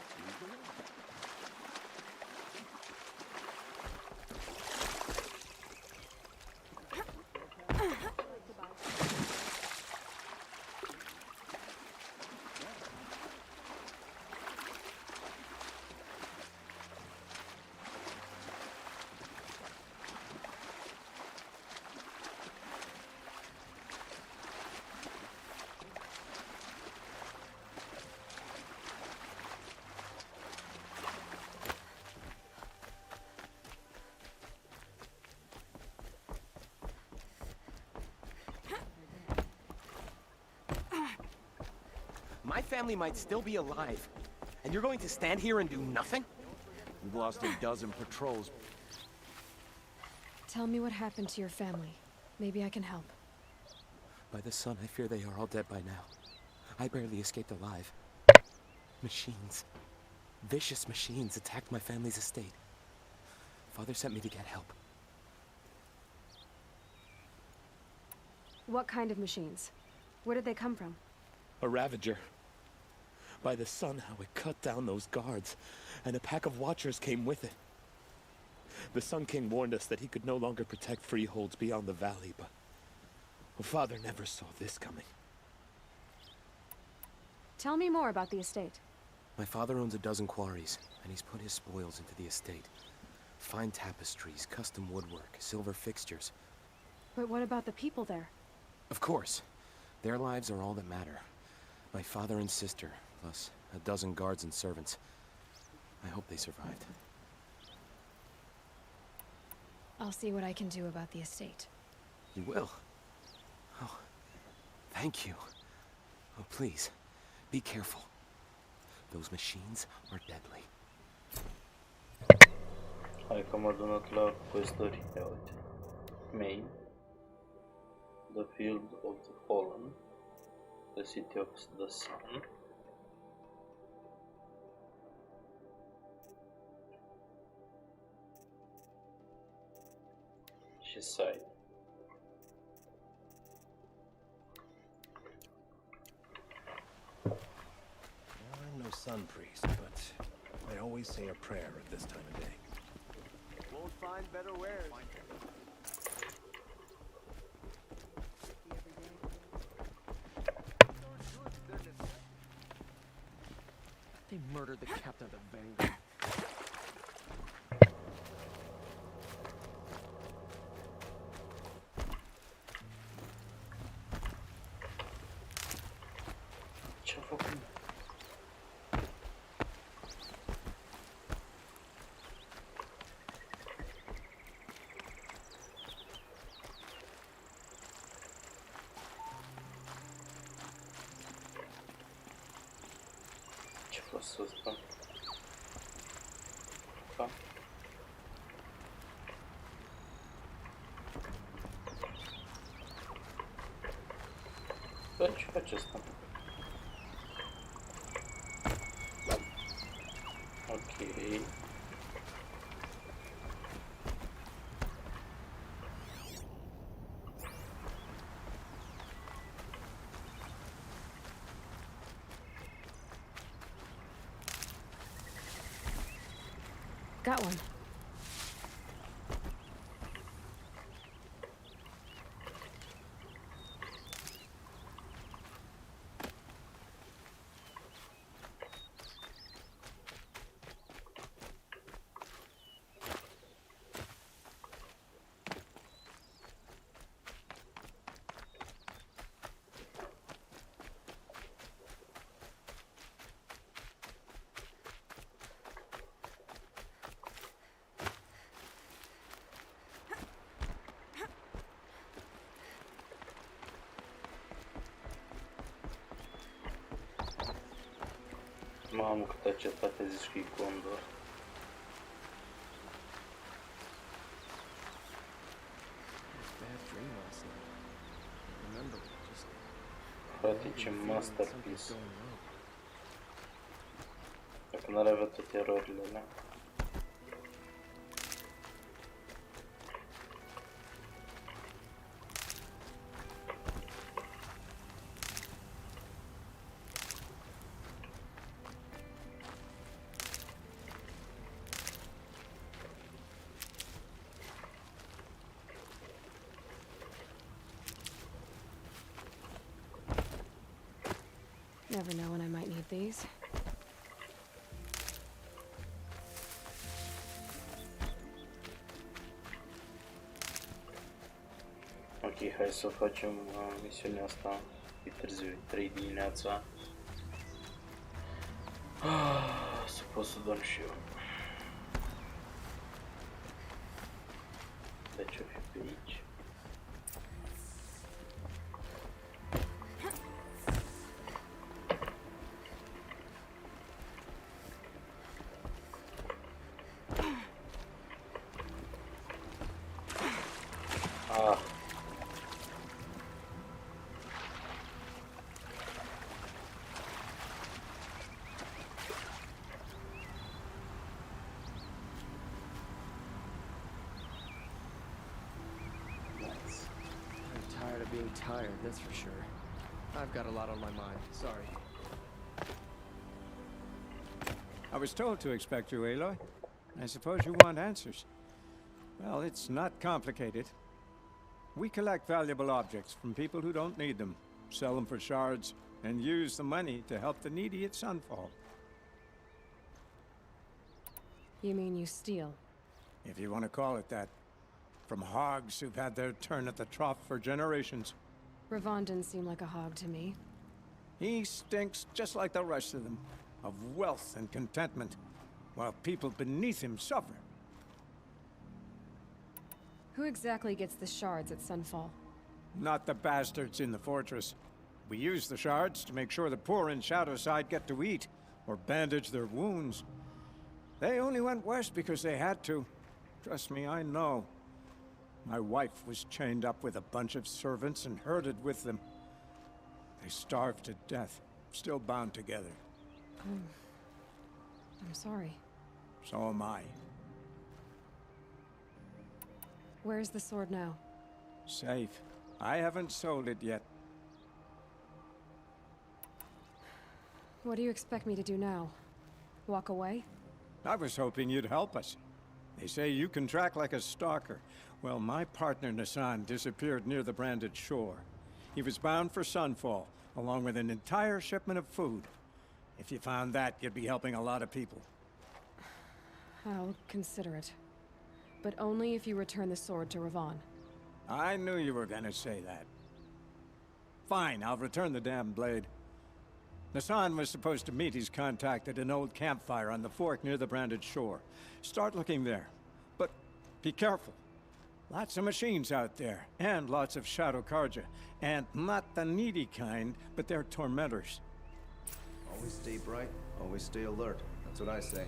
My family might still be alive, and you're going to stand here and do nothing? We've lost a dozen patrols. Tell me what happened to your family. Maybe I can help. By the sun, I fear they are all dead by now. I barely escaped alive. Machines. Vicious machines attacked my family's estate. Father sent me to get help. What kind of machines? Where did they come from? A Ravager. By the sun, how it cut down those guards, and a pack of watchers came with it. The Sun King warned us that he could no longer protect freeholds beyond the valley, but Well, Father never saw this coming. Tell me more about the estate. My father owns a dozen quarries, and he's put his spoils into the estate. Fine tapestries, custom woodwork, silver fixtures. But what about the people there? Of course. Their lives are all that matter. My father and sister, plus a dozen guards and servants. I hope they survived. I'll see what I can do about the estate. You will? Oh, thank you. Oh, please, be careful. Those machines are deadly. Hai că am adunat la questări, ia uite. Main. The Field of the Fallen. The City of the Sun. Și Side. I'm no sun priest, but I always say a prayer at this time of day. Won't find better wares. They murdered the captain of the Vanguard. Ce-a făcut? Ce vreau să spun? Da. Bă, ce face asta? Ok. Got one. Mamă, câtă cetate zici că e Gondor. Bad dream last night. Remember, just Frate, ce masterpiece. Dacă n-ar avea toate erorile alea. Never know when I might need these. Ok, hai să facem misiunea asta. E târziu, 3 dimineața. Să pot să dorm și eu. Deci o fi pe aici. Being tired, that's for sure. I've got a lot on my mind. Sorry. I was told to expect you, Aloy. I suppose you want answers. Well, it's not complicated. We collect valuable objects from people who don't need them, sell them for shards, and use the money to help the needy at Sunfall. You mean you steal? If you want to call it that. From hogs who've had their turn at the trough for generations. Ravon didn't seem like a hog to me. He stinks just like the rest of them, of wealth and contentment, while people beneath him suffer. Who exactly gets the shards at Sunfall? Not the bastards in the fortress. We use the shards to make sure the poor in Shadowside get to eat, or bandage their wounds. They only went west because they had to. Trust me, I know. My wife was chained up with a bunch of servants and herded with them. They starved to death, still bound together. I'm sorry. So am I. Where's the sword now? Safe. I haven't sold it yet. What do you expect me to do now? Walk away? I was hoping you'd help us. They say you can track like a stalker. Well, my partner Nassan disappeared near the branded shore. He was bound for Sunfall, along with an entire shipment of food. If you found that, you'd be helping a lot of people. I'll consider it. But only if you return the sword to Ravon. I knew you were gonna say that. Fine, I'll return the damn blade. Nassan was supposed to meet his contact at an old campfire on the fork near the branded shore. Start looking there. But be careful. Lots of machines out there, and lots of Shadow Karja. And not the needy kind, but they're tormentors. Always stay bright, always stay alert. That's what I say.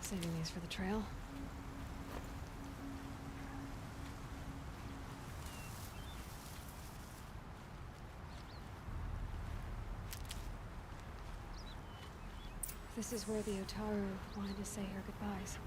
Saving these for the trail. This is where the Otaru wanted to say her goodbyes.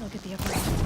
I'll get the upper hand.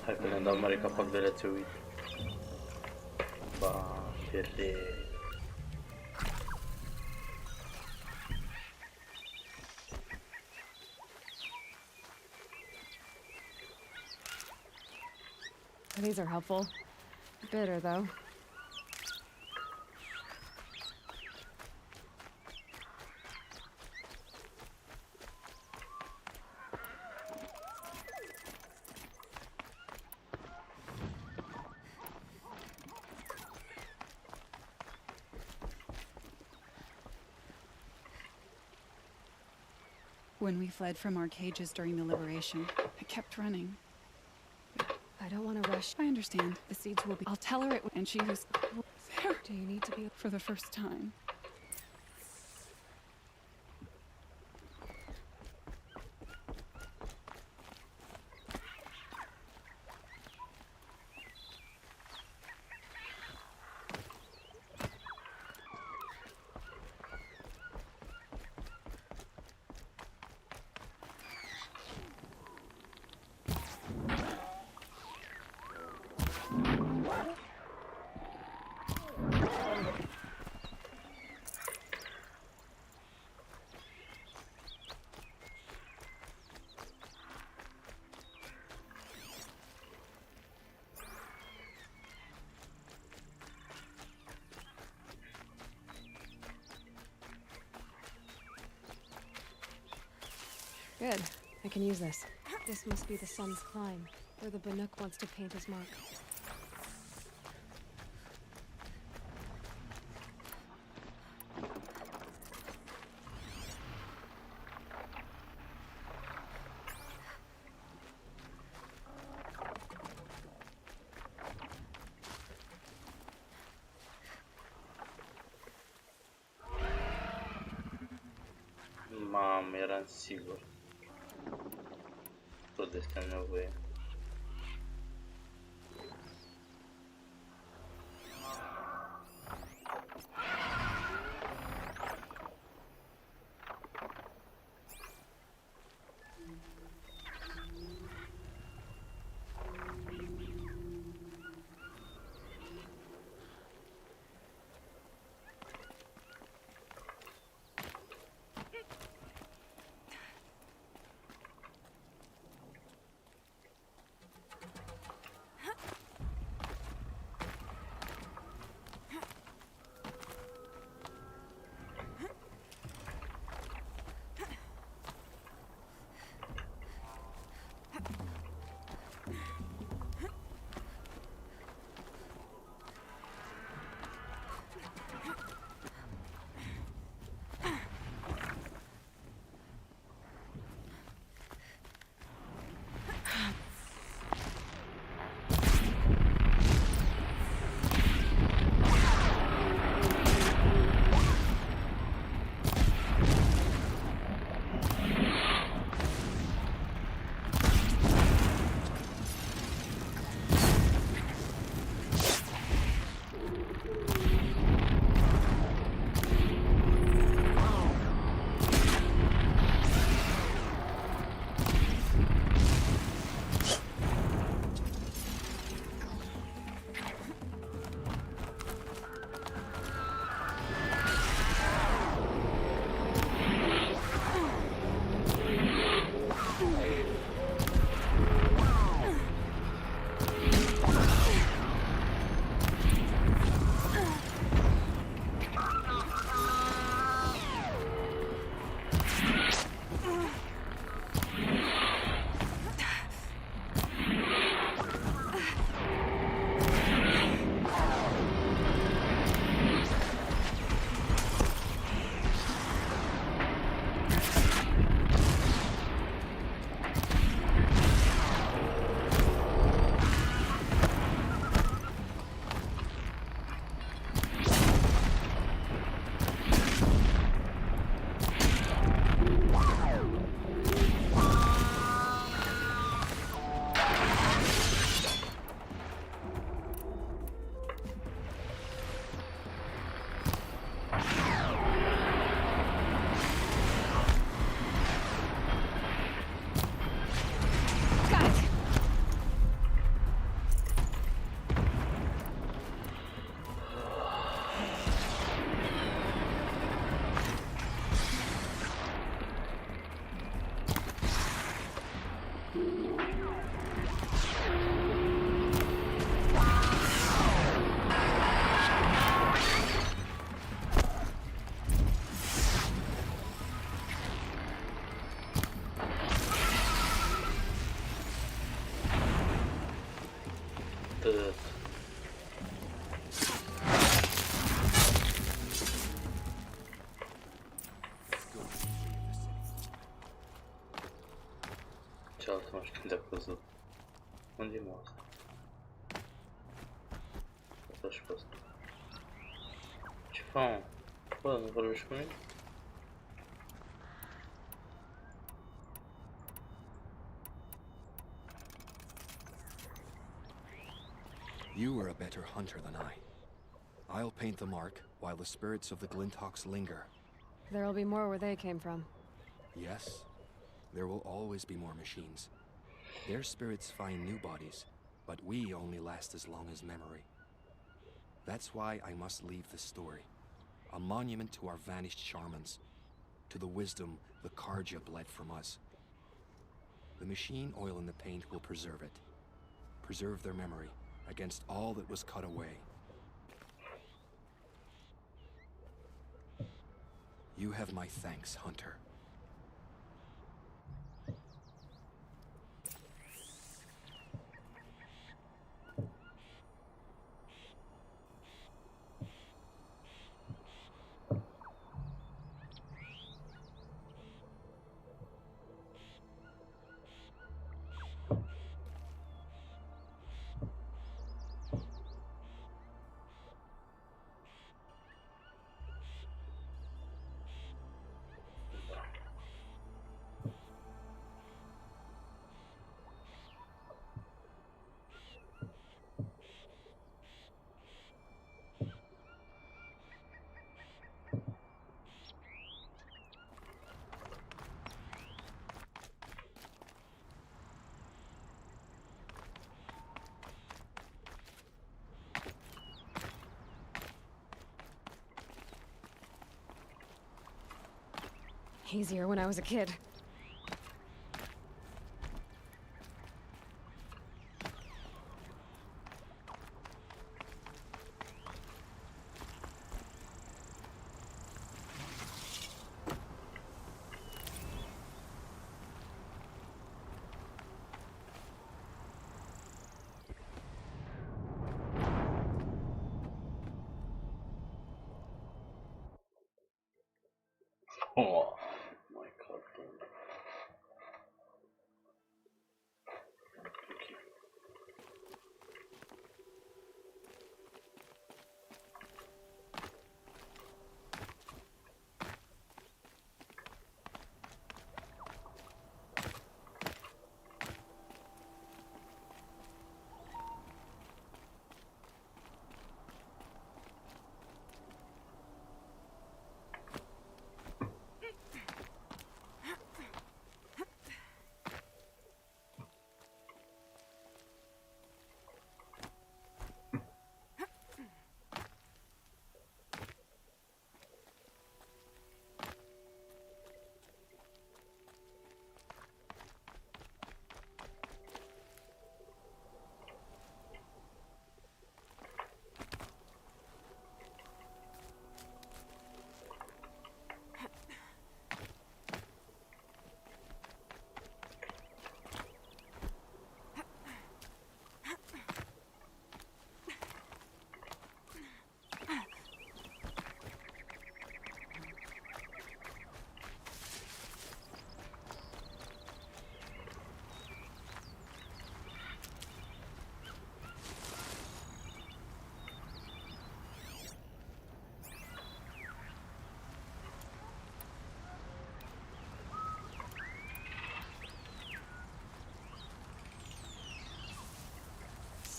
Hai că ne-am dat mare capac de rețeuit. Ba, pierde. These are helpful. Bitter, though. When we fled from our cages during the liberation, I kept running. I don't want to rush. I understand. The seeds will be... I'll tell her it... And she was... there. Do you need to be... For the first time. Good. I can use this. This must be the sun's climb, where the Banuk wants to paint his mark. Mamă, eram sigur. Tot de asta am nevoie. Atât. Cealaltă nu știu când a căzut. Unde e moasa? Asta și fost. Ce fac? Bă, nu vorbești cu mine? You are a better hunter than I. I'll paint the mark while the spirits of the Glinthawks linger. There'll be more where they came from. Yes, there will always be more machines. Their spirits find new bodies, but we only last as long as memory. That's why I must leave this story, a monument to our vanished shamans, to the wisdom the Karja bled from us. The machine oil in the paint will preserve it, preserve their memory against all that was cut away. You have my thanks, Hunter. Easier when I was a kid. Oh my god.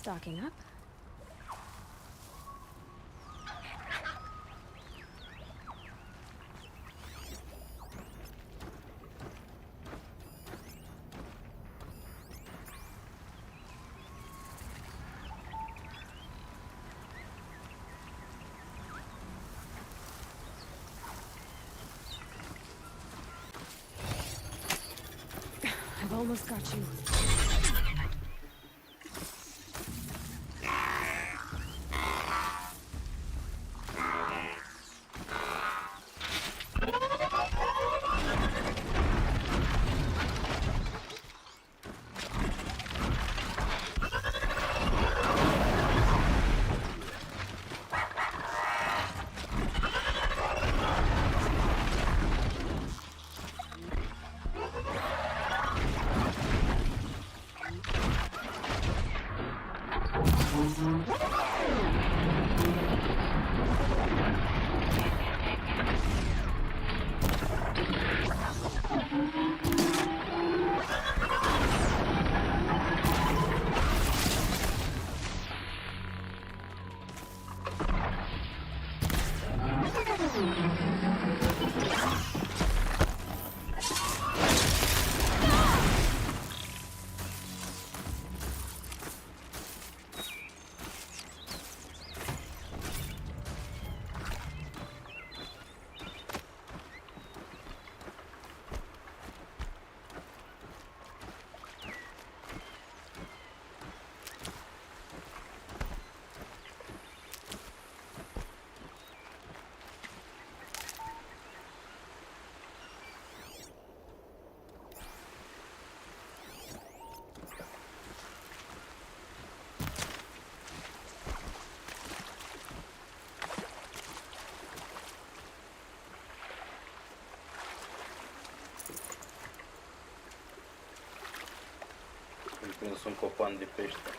Stocking up. I've almost got you. Îmi prins un copan de pește.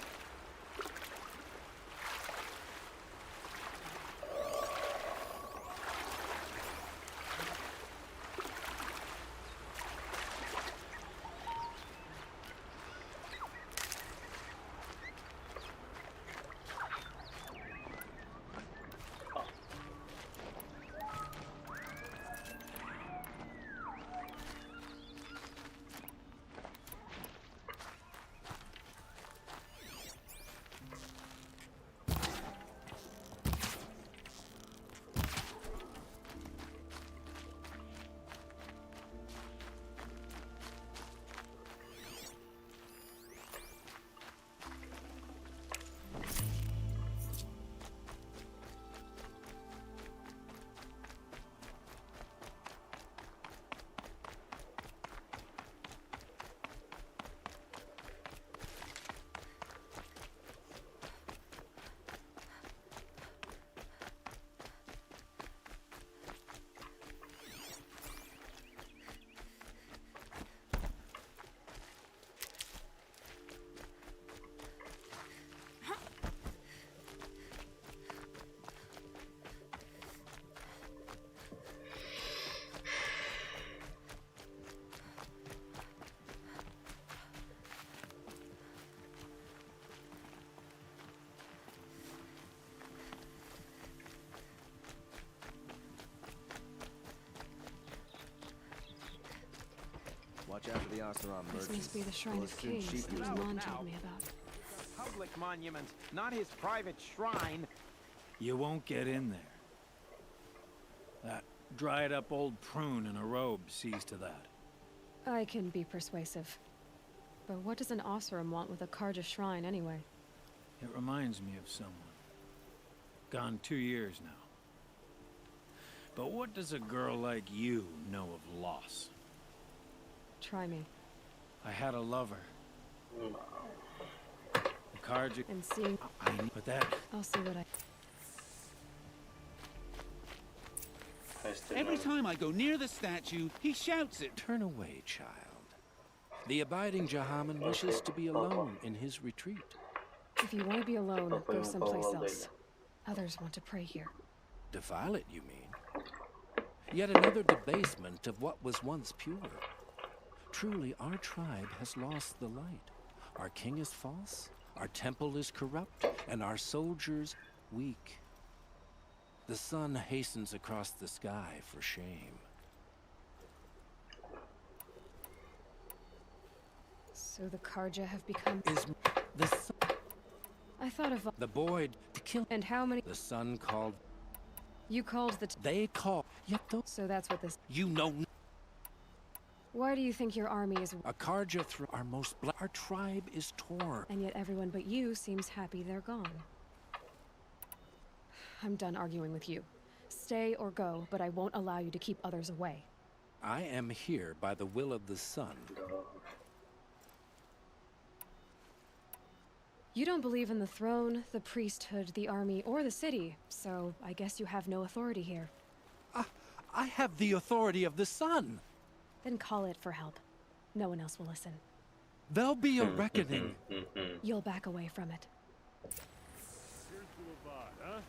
the Oseram This merchants. must be the Shrine will of assume Kings sheep that use Mon told me about. Public monument, not his private shrine. You won't get in there. That dried-up old prune in a robe sees to that. I can be persuasive. But what does an Oseram want with a Karja shrine anyway? It reminds me of someone. Gone 2 years now. But what does a girl like you know of loss? Try me. I had a lover. The Karja... And seeing... But that... I'll see what I... Every time I go near the statue, he shouts it. Turn away, child. The abiding Jahaman wishes to be alone in his retreat. If you want to be alone, go someplace else. Others want to pray here. Defile it, you mean? Yet another debasement of what was once pure. Truly, our tribe has lost the light. Our king is false, our temple is corrupt, and our soldiers weak. The sun hastens across the sky for shame. So the Karja have become... Is the sun... I thought of... The boy to kill... And how many... The sun called... You called the... They call... Yet though... So that's what this... You know... Why do you think your army is... A Karja through our most... Our tribe is torn. And yet everyone but you seems happy they're gone. I'm done arguing with you. Stay or go, but I won't allow you to keep others away. I am here by the will of the sun. You don't believe in the throne, the priesthood, the army, or the city, so I guess you have no authority here. I have the authority of the sun. Then call it for help. No one else will listen. There'll be a reckoning. You'll back away from it. Here's Boulevard, huh?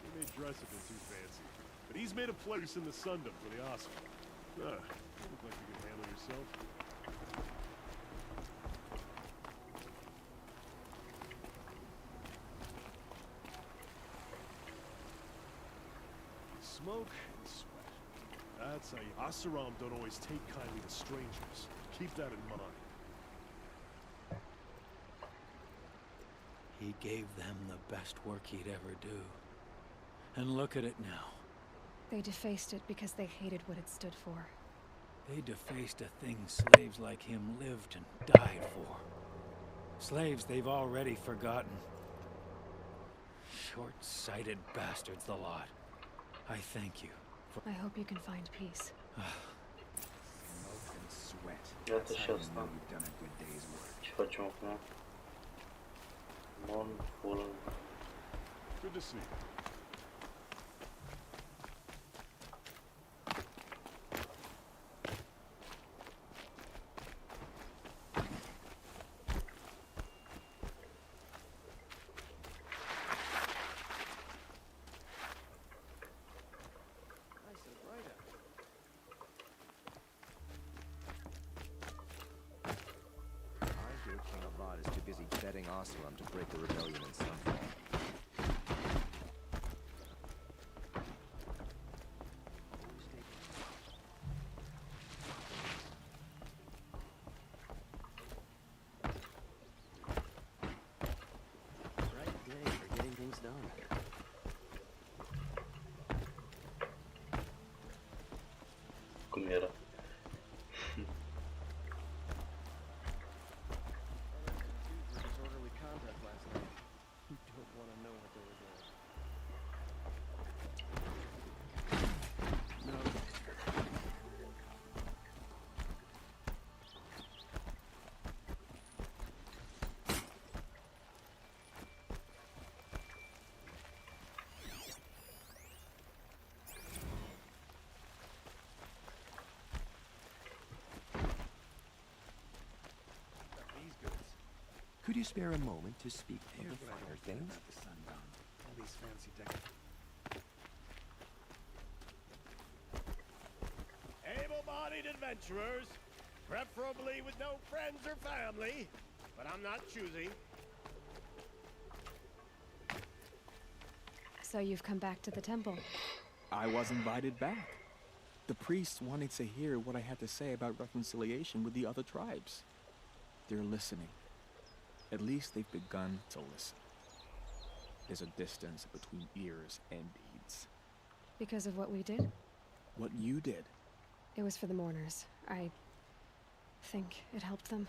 He may dress a bit too fancy, but he's made a place in the Sundom for the Oscar. You look like you can handle yourself. Smoke and sweat. That's how you... Oseram don't always take kindly to strangers. Keep that in mind. He gave them the best work he'd ever do. And look at it now. They defaced it because they hated what it stood for. They defaced a thing slaves like him lived and died for. Slaves they've already forgotten. Short-sighted bastards, the lot. I thank you for... I hope you can find peace. Smoke and sweat. Iată That's și how you asta. know you've done a good day's work. Ce facem acum? Mon, full. Good to see you. Is too busy betting Oseram to break the rebellion in Sunfall. Right day for getting things done. Cum era? Disorderly conduct last night. You don't want to know what they were doing. No. These goods. Could you spare a moment to speak of the finer things? All these fancy decks. Able-bodied adventurers, preferably with no friends or family, but I'm not choosy. So you've come back to the temple. I was invited back. The priests wanted to hear what I had to say about reconciliation with the other tribes. They're listening. At least they've begun to listen. There's a distance between ears and deeds. Because of what we did? What you did. It was for the mourners. I think it helped them.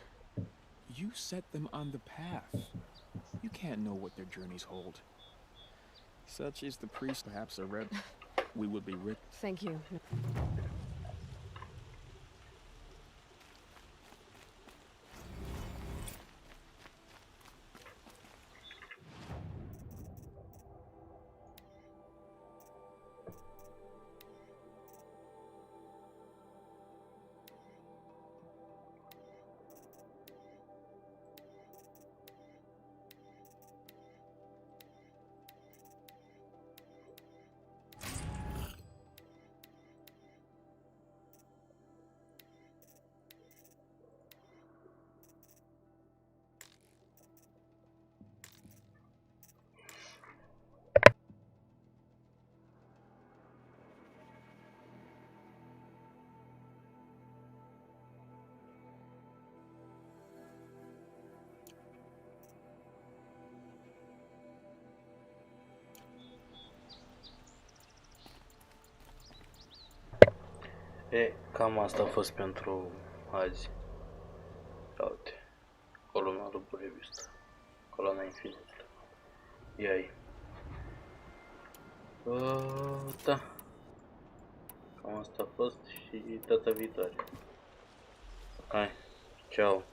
You set them on the path. You can't know what their journeys hold. Such is the priest, perhaps a red. We would be rich. Thank you. E, cam asta a fost pentru azi. Uite, coloana Armurea vista. Coloana infinită. Iai. Da. Cam asta a fost și data viitoare. Hai, ceau.